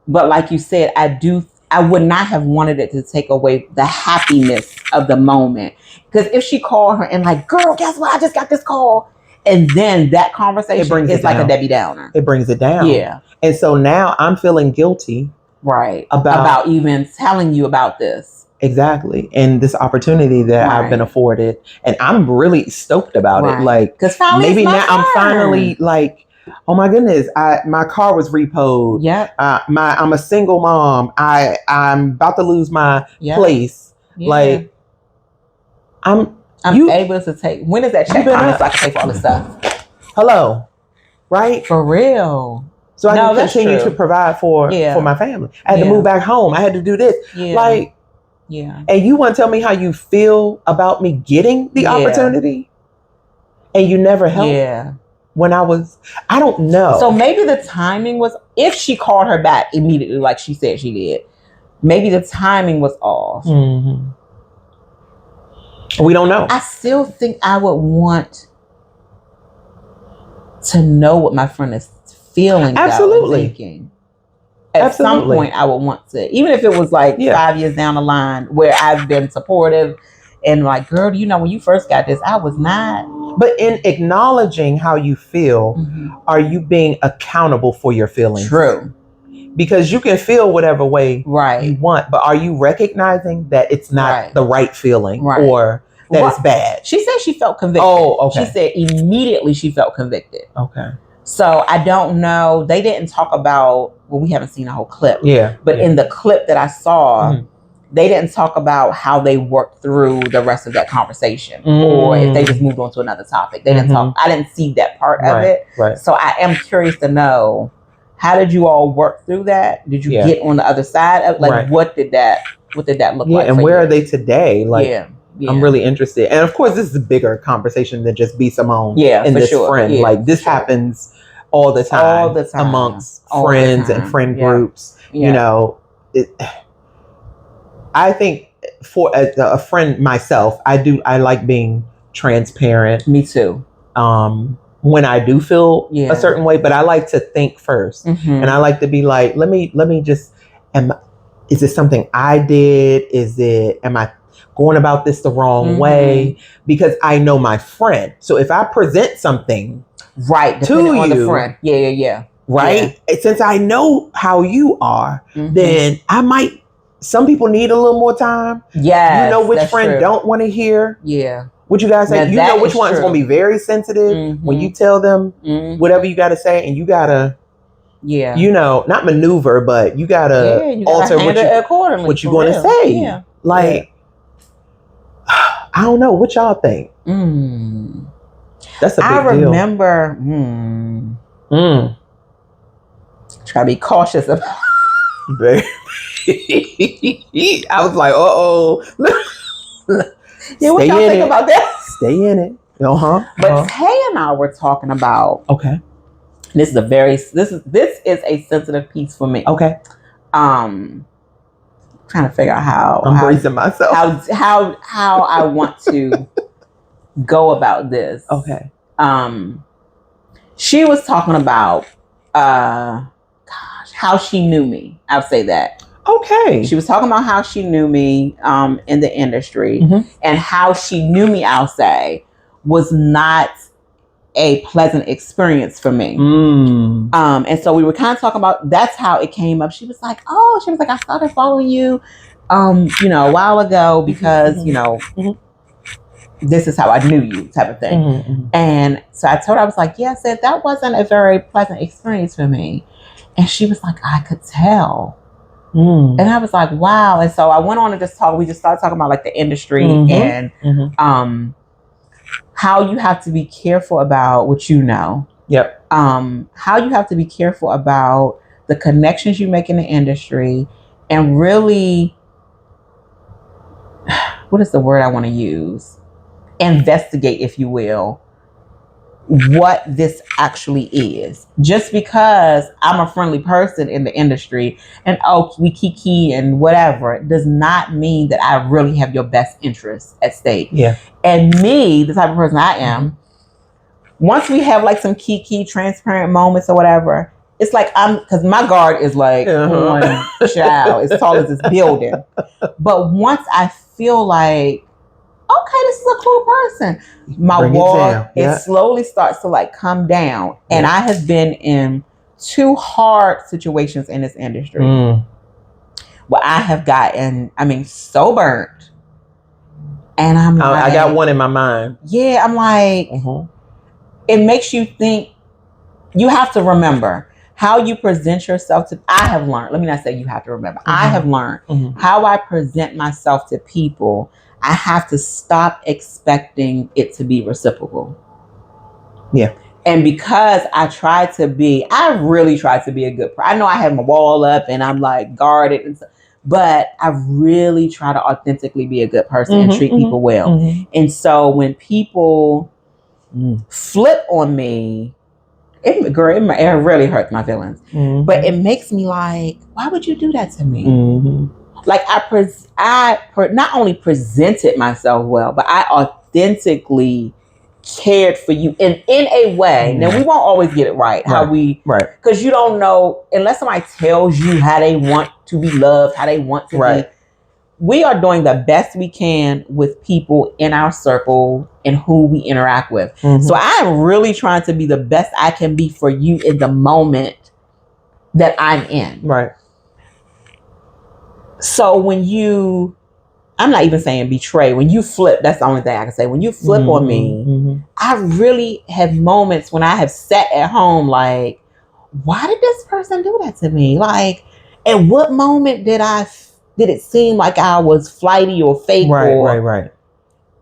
But like you said, I would not have wanted it to take away the happiness of the moment. Because if she called her and like, girl, guess what? I just got this call. And then that conversation is like a Debbie Downer. It brings it down. Yeah. And so now I'm feeling guilty. Right. About even telling you about this. Exactly. And this opportunity that I've been afforded. And I'm really stoked about it. Like, maybe now I'm finally like, oh my goodness, my car was repoed. Yeah. I'm a single mom. I'm about to lose my place. Yeah. Like, I'm able to take. When is that check coming so I can pay for all this stuff? Hello. Right? For real. So I can continue to provide for my family. I had to move back home. I had to do this. Yeah. Like, and you want to tell me how you feel about me getting the opportunity? And you never helped? Yeah. When I don't know. So maybe the timing was, if she called her back immediately like she said she did, maybe the timing was off. Mm-hmm. We don't know. I still think I would want to know what my friend is feeling. Absolutely. Thinking. At some point, I would want to, even if it was like 5 years down the line, where I've been supportive and like, girl, when you first got this, I was not. But in acknowledging how you feel, are you being accountable for your feelings? True. Because you can feel whatever way you want, but are you recognizing that it's not the right feeling or that it's bad? She said she felt convicted. Oh, okay. She said immediately she felt convicted. Okay. So I don't know. They didn't talk about, we haven't seen a whole clip. Yeah. But in the clip that I saw, they didn't talk about how they worked through the rest of that conversation or if they just moved on to another topic. They didn't talk. I didn't see that part of it. Right. So I am curious to know, how did you all work through that? Did you get on the other side of what did that look like? And where are they today? I'm really interested. And of course, this is a bigger conversation than just Simone and this friend. This happens all the time amongst friends and friend groups. I think for a friend myself, I like being transparent. Me too. When I do feel a certain way, but I like to think first, and I like to be like, let me just, is it something I did? Am I going about this the wrong way? Because I know my friend. So if I present something to on you, the friend. Right? Yeah. Since I know how you are, then I might, some people need a little more time. Yeah. You know which friend don't want to hear. Yeah. What you guys say, you know which one's going to be very sensitive when you tell them whatever you got to say, and you got to, not maneuver, but you got to alter what you're going to say. Yeah. I don't know. What y'all think? That's a big deal. I remember, try to be cautious about I was like, uh-oh. What y'all think about that? Stay in it. But Tay and I were talking about. Okay. This is a sensitive piece for me. Okay. Trying to figure out how I'm bracing myself. How I want to go about this. Okay. She was talking about how she knew me. I'll say that. Okay. She was talking about how she knew me in the industry, and how she knew me, I'll say, was not a pleasant experience for me. And so we were kind of talking about, that's how it came up. She was like, I started following you, a while ago because, this is how I knew you, type of thing. And so I told her, I was like, I said, that wasn't a very pleasant experience for me. And she was like, I could tell. And I was like, wow. And so I went on and we just started talking about like the industry and how you have to be careful about what you know. Yep. How you have to be careful about the connections you make in the industry, and really, what is the word I want to use? Investigate, if you will, what this actually is. Just because I'm a friendly person in the industry and we kiki and whatever, does not mean that I really have your best interests at stake. Yeah. And me, the type of person I am, once we have like some kiki transparent moments or whatever, it's like because my guard is like on child, as tall as this building. But once I feel like, okay, this is a cool person, my wall, it slowly starts to like come down. And I have been in 2 hard situations in this industry where I have gotten, so burnt. And I'm like, I got one in my mind. Yeah, I'm like, it makes you think. You have to remember how you present yourself to. I have learned, let me not say you have to remember. I have learned how I present myself to people. I have to stop expecting it to be reciprocal. Yeah. And because I really tried to be a good person. I know I have my wall up and I'm like guarded and stuff, but I really try to authentically be a good person and treat people well. And so when people flip on me, it really hurts my feelings. But it makes me like, why would you do that to me? like not only presented myself well, but I authentically cared for you in a way. Now we won't always get it right. Because you don't know unless somebody tells you how they want to be loved, how they want to be. We are doing the best we can with people in our circle and who we interact with. So I'm really trying to be the best I can be for you in the moment that I'm in. Right. So when I'm not even saying betray. When you flip, that's the only thing I can say. When you flip on me, I really have moments when I have sat at home like, why did this person do that to me? Like, at what moment did it seem like I was flighty or fake? Right.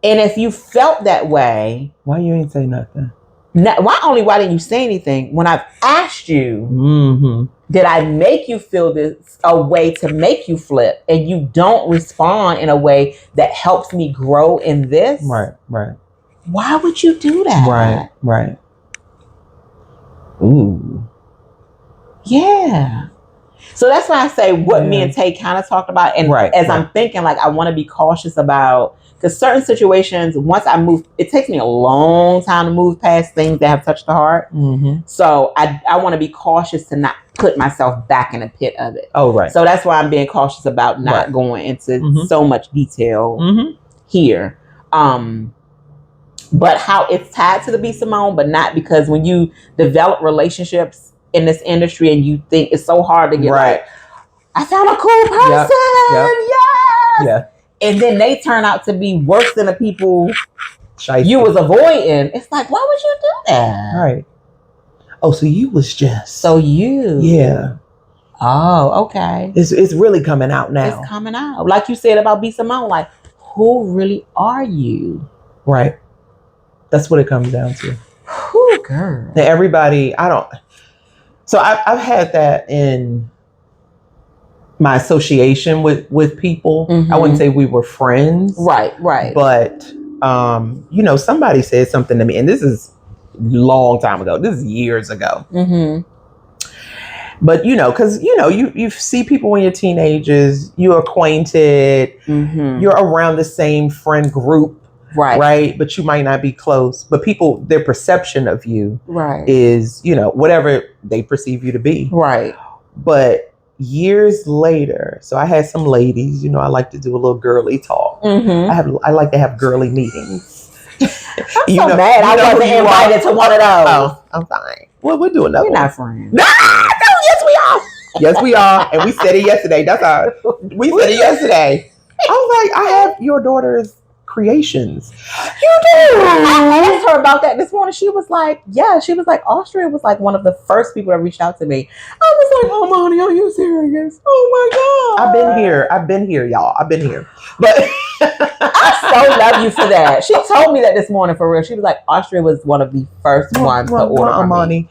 And if you felt that way, why you ain't say nothing? Why didn't you say anything? When I've asked you, did I make you feel this a way to make you flip, and you don't respond in a way that helps me grow in this? Right. Why would you do that? Right. Ooh. Yeah. So that's why I say what me and Tay kind of talked about. And I'm thinking, like, I want to be cautious about, because certain situations, once I move, it takes me a long time to move past things that have touched the heart. So I want to be cautious to not put myself back in a pit of it. Oh, right. So that's why I'm being cautious about not going into so much detail here. But how it's tied to the B. Simone, but not because when you develop relationships in this industry and you think it's so hard to get like, I found a cool person. Yes. Yeah. And then they turn out to be worse than the people you was avoiding. It's like, why would you do that? Right. Oh, so you was just. Yeah. Oh, okay. It's really coming out now. It's coming out. Like you said about B. Simone, like, who really are you? Right. That's what it comes down to. Who, girl? That everybody, so I've had that in my association with people. I wouldn't say we were friends. Right. But, somebody said something to me, and this is a long time ago. This is years ago. But, because, you see people when you're teenagers, you're acquainted, you're around the same friend group. Right. But you might not be close. But people, their perception of you is, whatever they perceive you to be. Right. But years later, so I had some ladies, I like to do a little girly talk. I like to have girly meetings. I'm so mad I wasn't invited to one of those. Oh, I'm fine. Well, we're doing that. We're not friends. Yes, we are. Yes, we are. And we said it yesterday. We said it yesterday. I was like, I have your daughter's creations. You do. I asked her about that this morning. She was like, Austria was like one of the first people that reached out to me. I was like, oh, Monty, are you serious? Oh my God. I've been here, y'all. I've been here. But I so love you for that. She told me that this morning for real. She was like, Austria was one of the first ones to order from me.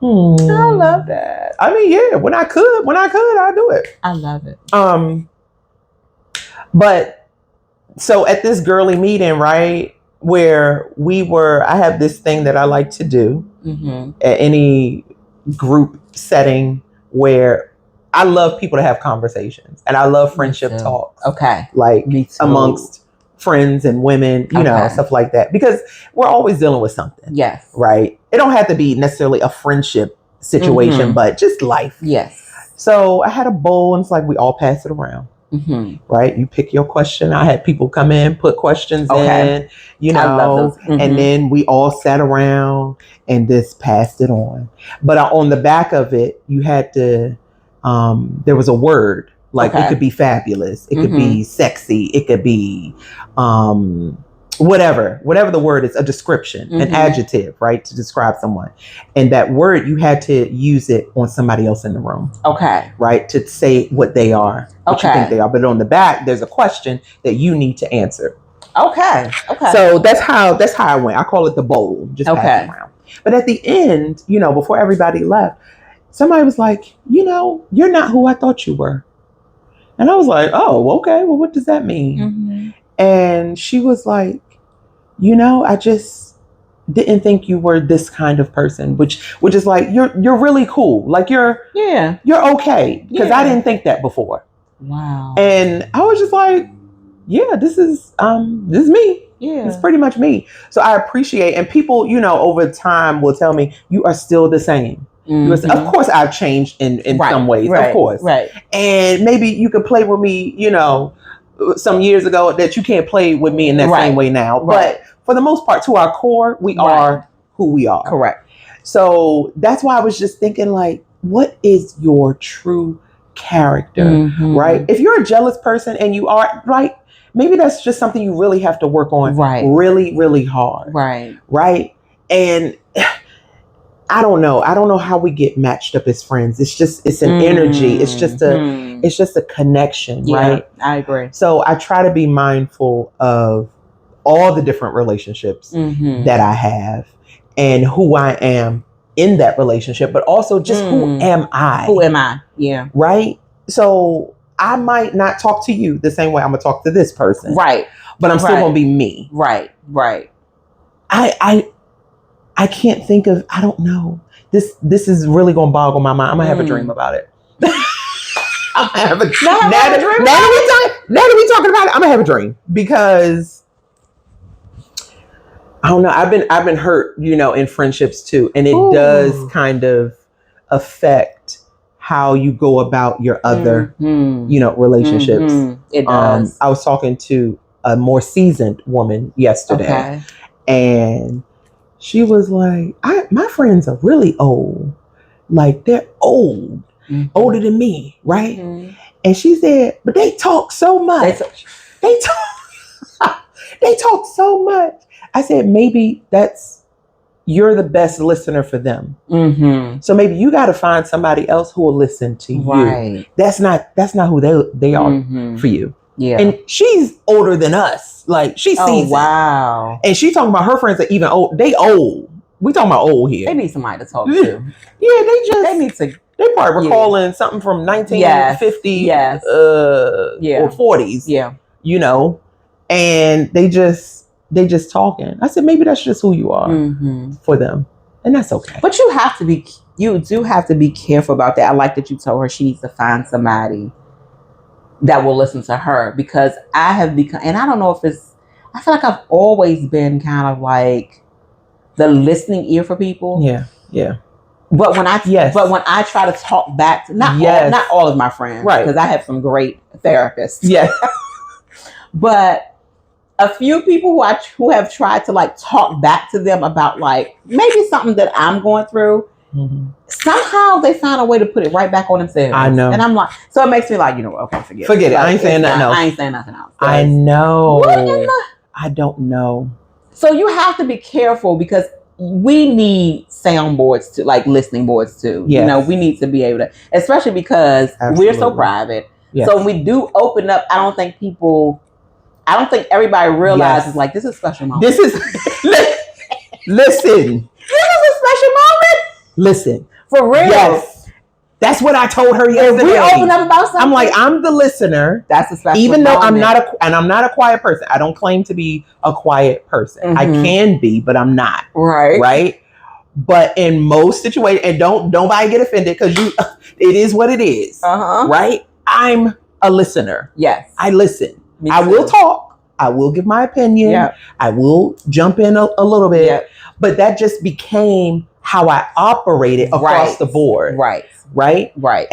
I love that. I mean, yeah, when I could, I'd do it. I love it. But so at this girly meeting, right, where I have this thing that I like to do at any group setting where I love people to have conversations, and I love friendship talks. Okay. Like amongst friends and women, stuff like that, because we're always dealing with something. Yes. Right. It don't have to be necessarily a friendship situation, but just life. Yes. So I had a bowl, and it's like we all pass it around. Right. You pick your question. I had people come in, put questions in, I love those. And then we all sat around and just passed it on. But on the back of it, you had to, there was a word, like it could be fabulous. It could be sexy. It could be, whatever the word is, a description, an adjective, right, to describe someone. And that word, you had to use it on somebody else in the room. Okay. Right, to say what they are, what you think they are. But on the back, there's a question that you need to answer. Okay. So that's how I went. I call it the bowl, just pass it around. But at the end, before everybody left, somebody was like, you're not who I thought you were. And I was like, oh, okay, well, what does that mean? And she was like, I just didn't think you were this kind of person, which is like, you're really cool. Like you're okay. Because I didn't think that before. Wow. And I was just like, yeah, this is me. Yeah. It's pretty much me. So I appreciate, and people, over time will tell me, you are still the same. Mm-hmm. Of course I've changed in some ways, of course. Right. And maybe you could play with me, some years ago that you can't play with me in that same way now. Right. But for the most part, to our core, we are who we are. Correct. So that's why I was just thinking, like, what is your true character, right? If you're a jealous person and you are, like, maybe that's just something you really have to work on really, really hard. Right. And I don't know how we get matched up as friends. It's an energy. It's just a connection, right? I agree. So I try to be mindful of all the different relationships that I have and who I am in that relationship, but also just who am I? Who am I? Yeah. Right? So I might not talk to you the same way I'm going to talk to this person. Right. But I'm still going to be me. Right. I can't think of, I don't know. This is really going to boggle my mind. I'm going to have a dream about it. I'm going to have a dream. Now that we talking about it, I'm going to have a dream because I don't know. I've been hurt, in friendships too. And it does kind of affect how you go about your other, relationships. It does. I was talking to a more seasoned woman yesterday, and she was like, my friends are really old. Like, they're old, older than me, right? And she said, but they talk so much. They talk so much. I said, maybe you're the best listener for them. So maybe you got to find somebody else who will listen to you. That's not who they are for you. Yeah. And she's older than us. Like, she's seasoned. Wow. And she's talking about her friends are even old. They old. We talking about old here. They need somebody to talk to. They probably recalling something from 1950 or 40s. Yeah. And they just talking. I said, maybe that's just who you are for them. And that's okay. But you do have to be careful about that. I like that you told her she needs to find somebody that will listen to her, because I have become, and I don't know if I feel like I've always been kind of like the listening ear for people. Yeah. But when I try to talk back to not all of my friends, right? Because I have some great therapists. Yeah. But a few people who have tried to like talk back to them about like maybe something that I'm going through, somehow they find a way to put it right back on themselves. I know. And I'm like, so it makes me like, okay, forget it. Like, I ain't saying nothing else. I ain't saying nothing else. I know. I don't know. So you have to be careful, because we need soundboards too, like listening boards too. Yes. We need to be able to, especially because we're so private. Yes. So when we do open up, I don't think everybody realizes like this is a special moment. This is listen. This is a special moment. Listen. For real. Yes. That's what I told her yesterday. If we open up about something, I'm like, I'm the listener. That's a special even though moment. I'm not a quiet person. I don't claim to be a quiet person. I can be, but I'm not. Right. But in most situations, and nobody get offended, because it is what it is. Right. I'm a listener. Yes. I listen. I will talk. I will give my opinion. Yep. I will jump in a little bit. Yep. But that just became how I operated across the board. Right.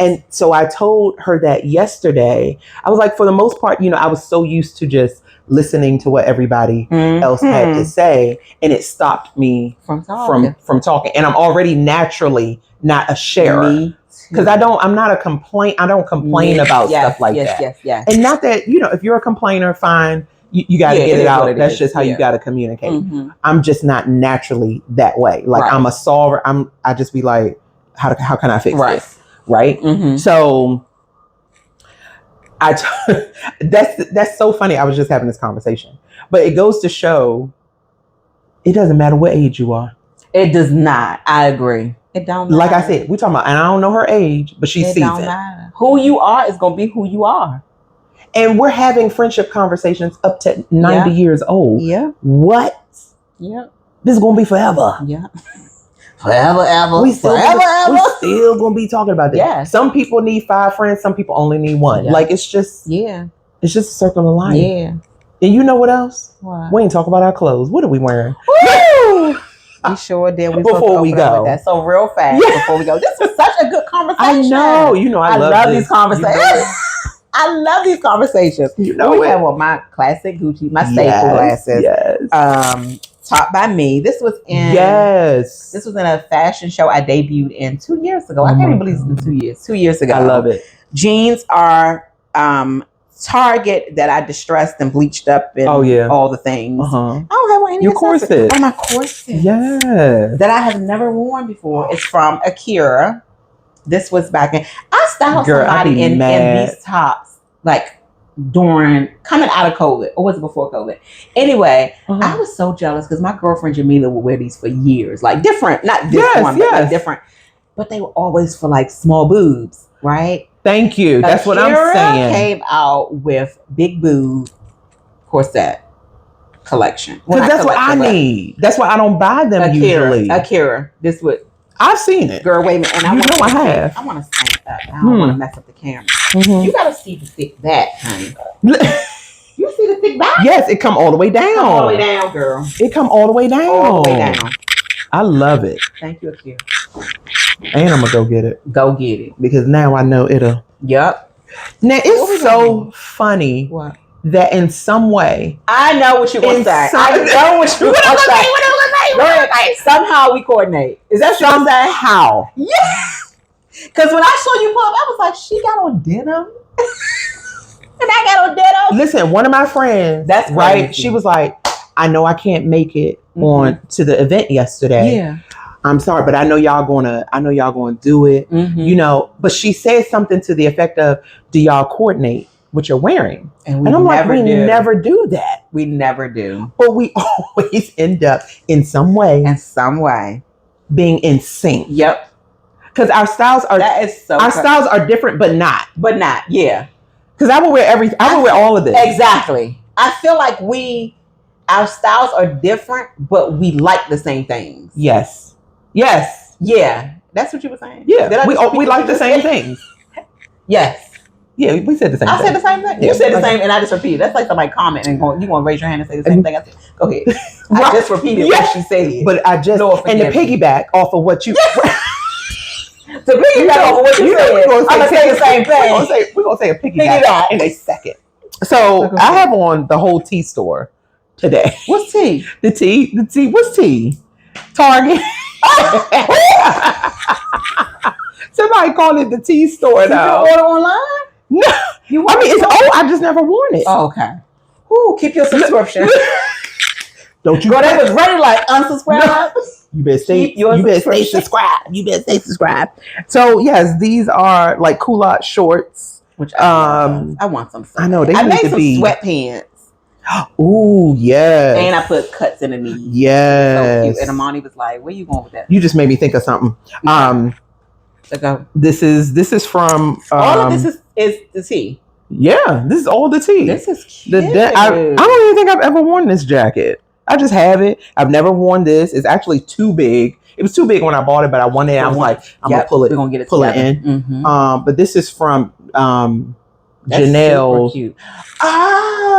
And so I told her that yesterday. I was like, for the most part, I was so used to just listening to what everybody else had to say, and it stopped me from talking. And I'm already naturally not a sharer. Because I don't complain about stuff like that. Yes. And not that, if you're a complainer, fine, you got to get it out. That's just how you got to communicate. I'm just not naturally that way. Like, I'm a solver. I just be like, how can I fix this? Right. So that's so funny. I was just having this conversation, but it goes to show it doesn't matter what age you are. It does not. I agree. It don't matter. Like I said, we're talking about, and I don't know her age, but she's seasoned. It don't matter. Who you are is going to be who you are. And we're having friendship conversations up to 90 years old. Yeah. What? Yeah. This is going to be forever. Yeah. forever, ever. We still gonna be talking about that. Yeah. Some people need 5 friends. Some people only need 1. Yeah. Like it's just a circle of life. Yeah. And you know what else? What? We ain't talk about our clothes. What are we wearing? Woo! We sure did. Before we go, that. So real fast before we go. This was such a good conversation. I know. You know, I love these conversations. You know I love these conversations. You know, we have my classic Gucci, my staple glasses. Yes. Taught by me. This was in a fashion show I debuted in 2 years ago. I can't even believe it's been 2 years. 2 years ago. I love it. Jeans are Target that I distressed and bleached up and all the things. I don't have any your corset. Oh, my corset. Yeah. That I have never worn before. It's from Akira. This was back in. I styled somebody in these tops like during coming out of COVID, or was it before COVID? Anyway, I was so jealous because my girlfriend Jamila would wear these for years, like different, not this one, but like different. But they were always for like small boobs, right? Thank you. That's what I'm saying. Came out with big boob corset collection. Because that's what I need. That's why I don't buy them usually. Akira. This would. I've seen it. Girl, wait a minute. And I have. I want to stand up. I don't want to mess up the camera. You got to see the thick back, honey. You see the thick back? Yes, it come all the way down. All the way down, girl. It come all the way down. All the way down. I love it. Thank you, Akira. And I'm gonna go get it. Go get it. Because now I know it'll. Yep. Now it's so funny that in some way. I know what you're gonna say. I know what you're gonna say. Somehow we coordinate. Is that what you're gonna say? How? Yeah. Because when I saw you pull up, I was like, she got on denim. And I got on denim. Listen, one of my friends, that's right. Crazy. She was like, I know I can't make it on to the event yesterday. Yeah. I'm sorry, but I know y'all gonna do it. You know, but she said something to the effect of, do y'all coordinate what you're wearing? And I'm like, we never do that. We never do. But we always end up in some way being in sync. Yep. Because our styles are styles are different, but not. Yeah. Because I will wear all of this. Exactly. I feel like our styles are different, but we like the same things. Yes. Yeah. That's what you were saying. Yeah. We like the same things. Yes. Yeah, we said the same thing. I said the same thing. You said the same, and I just repeated. That's like somebody comment and you want to raise your hand and say the same thing. I said, go ahead. I just repeated what she said. But I just, and to piggyback off of what you... To piggyback off of what you said, I'm going to say the same thing. We're going to say a piggyback in a second. So I have on the whole tea store today. What's tea? The tea. What's tea? Target. Somebody called it the tea store though. You can order online? No. It's old. I just never worn it. Oh, okay. Ooh, keep your subscription. Don't you? Girl, they was ready like unsubscribe. You better stay subscribed. You better stay subscribed. So yes, these are like culotte shorts. Which I want some. I know they I need made to some be sweatpants. Ooh, yes. And I put cuts in the knees. Yes. So cute. And Amani was like, where you going with that? You just made me think of something. This is from all of this is the tea. Yeah, this is all the tea. This is cute. I don't even think I've ever worn this jacket. I just have it. I've never worn this. It's actually too big. It was too big when I bought it, but I wanted it. I was like, I'm gonna pull it. We're gonna get it pull it in. Mm-hmm. But this is from That's Janelle's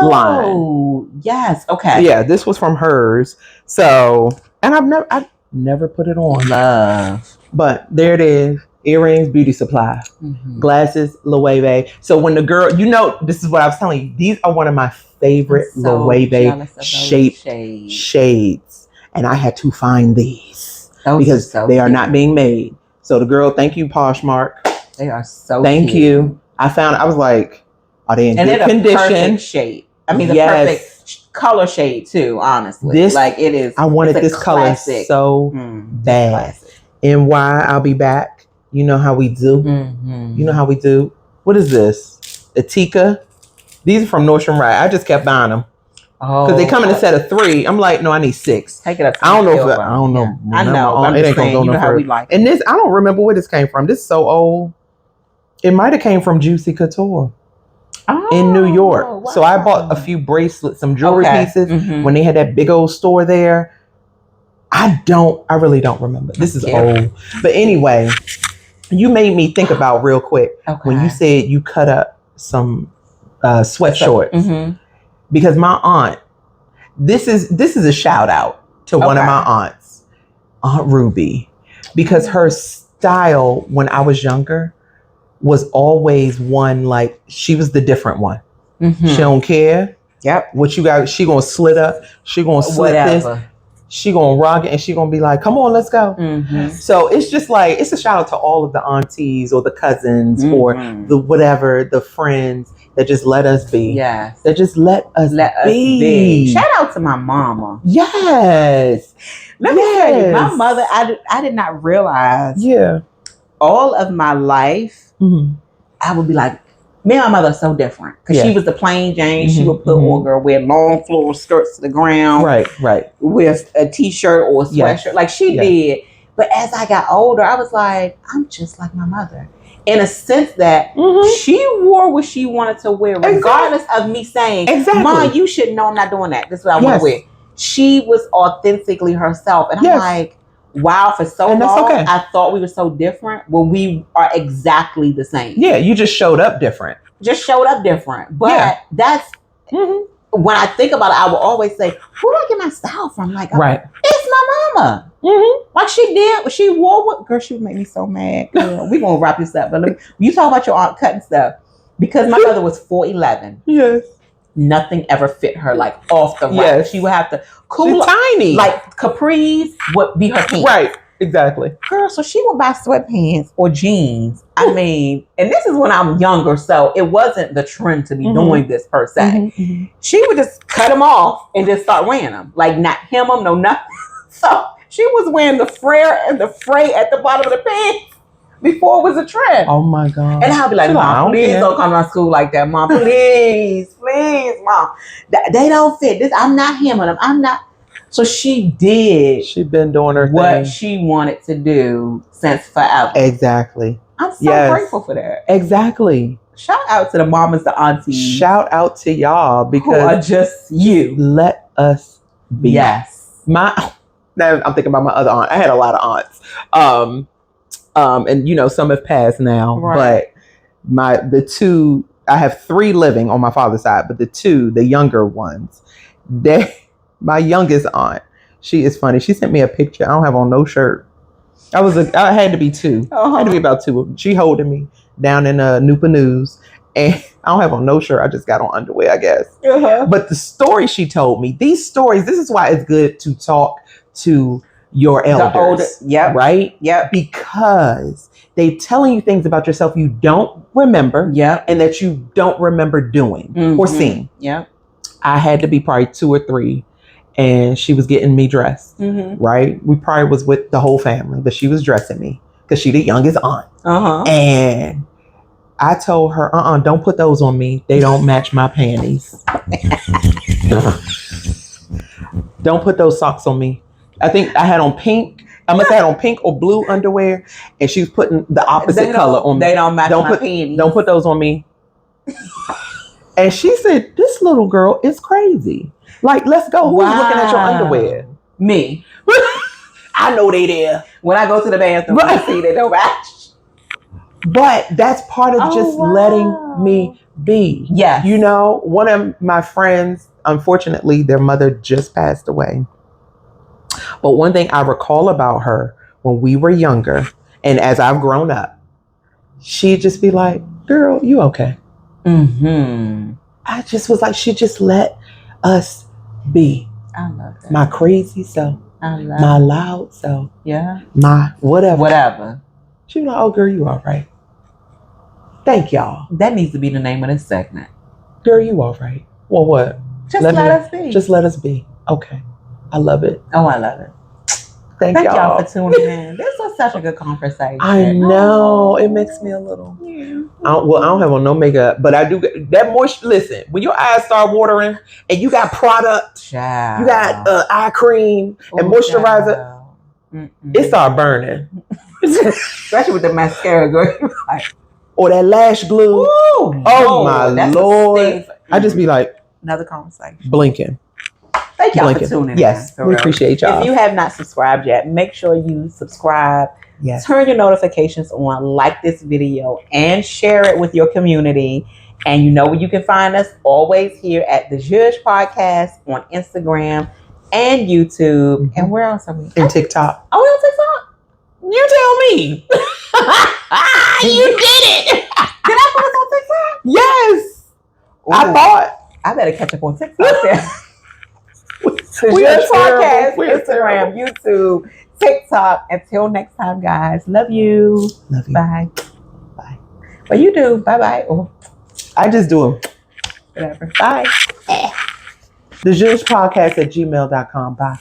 line. Yes. Okay. Yeah, this was from hers. So, and I've never put it on. Love. But there it is. Earrings, beauty supply. Glasses, Loewe. So when the girl, this is what I was telling you. These are one of my favorite Loewe shades. And I had to find these because they are not being made. So the girl, thank you, Poshmark. They are so Thank you. I was like, are they in good condition? Perfect shade. I mean, the perfect color shade too, honestly. It is. I wanted this color so bad. Classic. NY, I'll be back. You know how we do. You know how we do. What is this? Atika. These are from Nordstrom Rack. I just kept buying them. Because they come in a set of 3. I'm like, no, I need 6. Take it up. I don't know. I know. It ain't going to go no further. Like and this, I don't remember where this came from. This is so old. It might have came from Juicy Couture in New York. Wow. So I bought a few bracelets, some jewelry pieces when they had that big old store there. I really don't remember. This is old. But anyway, you made me think about real quick when you said you cut up some sweat shorts. Mm-hmm. Because my aunt, this is a shout out to one of my aunts, Aunt Ruby, because her style when I was younger was always one, like, she was the different one. Mm-hmm. She don't care. Yep. What you got, she gonna slit up, she gonna slit this, she gonna rock it, and she gonna be like, come on, let's go. Mm-hmm. So it's just like, it's a shout out to all of the aunties or the cousins or the whatever, the friends that just let us be. Yes. That just let us be. Shout out to my mama. Yes. Let me tell you, my mother, I did not realize. Yeah. All of my life, I would be like, me and my mother are so different. Because she was the plain Jane. She would put on girl, wear long floral skirts to the ground. Right. With a t-shirt or a sweatshirt. Like she did. But as I got older, I was like, I'm just like my mother. In a sense that she wore what she wanted to wear, regardless of me saying, Mom, you should know I'm not doing that. This is what I want to wear. She was authentically herself. And I'm like, wow, for so long, I thought we were so different when we are exactly the same. Yeah, you just showed up different. But that's, when I think about it, I will always say, who do I get my style from? Like, it's my mama. Mm-hmm. Like she wore what? Girl, she would make me so mad. Girl, we going to wrap this up. But you talk about your aunt cutting stuff. Because my mother was 4'11". Yes. Nothing ever fit her, like, off the rack. She would have to She's tiny. Like capris would be her pants. Right. Exactly. Girl, so she would buy sweatpants or jeans. I mean, and this is when I'm younger, so it wasn't the trend to be doing this per se. She would just cut them off and just start wearing them. Like, not hem them, no nothing. So she was wearing the flare and the fray at the bottom of the pants before it was a trend. Oh my God. And I'll be like, Mom, please don't come to my school like that. Mom, please, Mom. They don't fit. This, I'm not hemming them. I'm not. So she did. She been doing her what thing. She wanted to do since forever. Exactly. I'm so grateful for that. Exactly. Shout out to the mamas, the aunties. Shout out to y'all because who are just you. Let us be. Yes. Now I'm thinking about my other aunt. I had a lot of aunts. And you know, some have passed now, but the two, I have 3 living on my father's side, but the younger ones, my youngest aunt, she is funny. She sent me a picture. I don't have on no shirt. I had to be 2. I had to be about 2. She holding me down in Newport News, and I don't have on no shirt. I just got on underwear, I guess. But the story she told me, these stories, this is why it's good to talk to your elders, right? Yep. Because they're telling you things about yourself you don't remember, and that you don't remember doing or seeing. Yep. I had to be probably 2 or 3, and she was getting me dressed, right? We probably was with the whole family, but she was dressing me because she the youngest aunt. And I told her, don't put those on me. They don't match my panties. Don't put those socks on me. I think I had on pink. I must have had on pink or blue underwear, and she was putting the opposite color on me. They don't match my panties. Don't put those on me. And she said, this little girl is crazy. Like, let's go. Who's looking at your underwear? Me. I know they there. When I go to the bathroom, I see they don't match. But that's part of just letting me be. Yes. You know, one of my friends, unfortunately, their mother just passed away. But one thing I recall about her when we were younger, and as I've grown up, she'd just be like, girl, you okay? I just was like, she just let us be. I love that. My crazy self. I love my loud self. Yeah. My whatever. She was like, oh, girl, you all right. Thank y'all. That needs to be the name of this segment. Girl, you all right. Well, what? Just let us be. Just let us be. Okay. I love it. Oh, I love it. Thank y'all for tuning in. This was such a good conversation. I know. It makes me a little... I don't have on no makeup, but I do... That moisture... Listen, when your eyes start watering and you got product, you got eye cream and moisturizer, it start burning. Especially with the mascara, girl. Or that lash glue. Oh, my Lord. I just be like... Another conversation. Blinking. Thank y'all for tuning in. Yes, we appreciate y'all. If you have not subscribed yet, make sure you subscribe. Yes. Turn your notifications on, like this video, and share it with your community. And you know where you can find us, always here at the ZHUZH Podcast on Instagram and YouTube. Mm-hmm. And where else are we? And TikTok. Are we on TikTok? You tell me. You did it. Did I put us on TikTok? Yes. Ooh. I thought. I better catch up on TikTok there. ZHUZH Podcast, Instagram, YouTube, TikTok. Until next time, guys. Love you. Love you. Bye. Bye. Well, you do. Bye-bye. Oh. I just do them. Whatever. Bye. thezhuzhpodcast@gmail.com. Bye.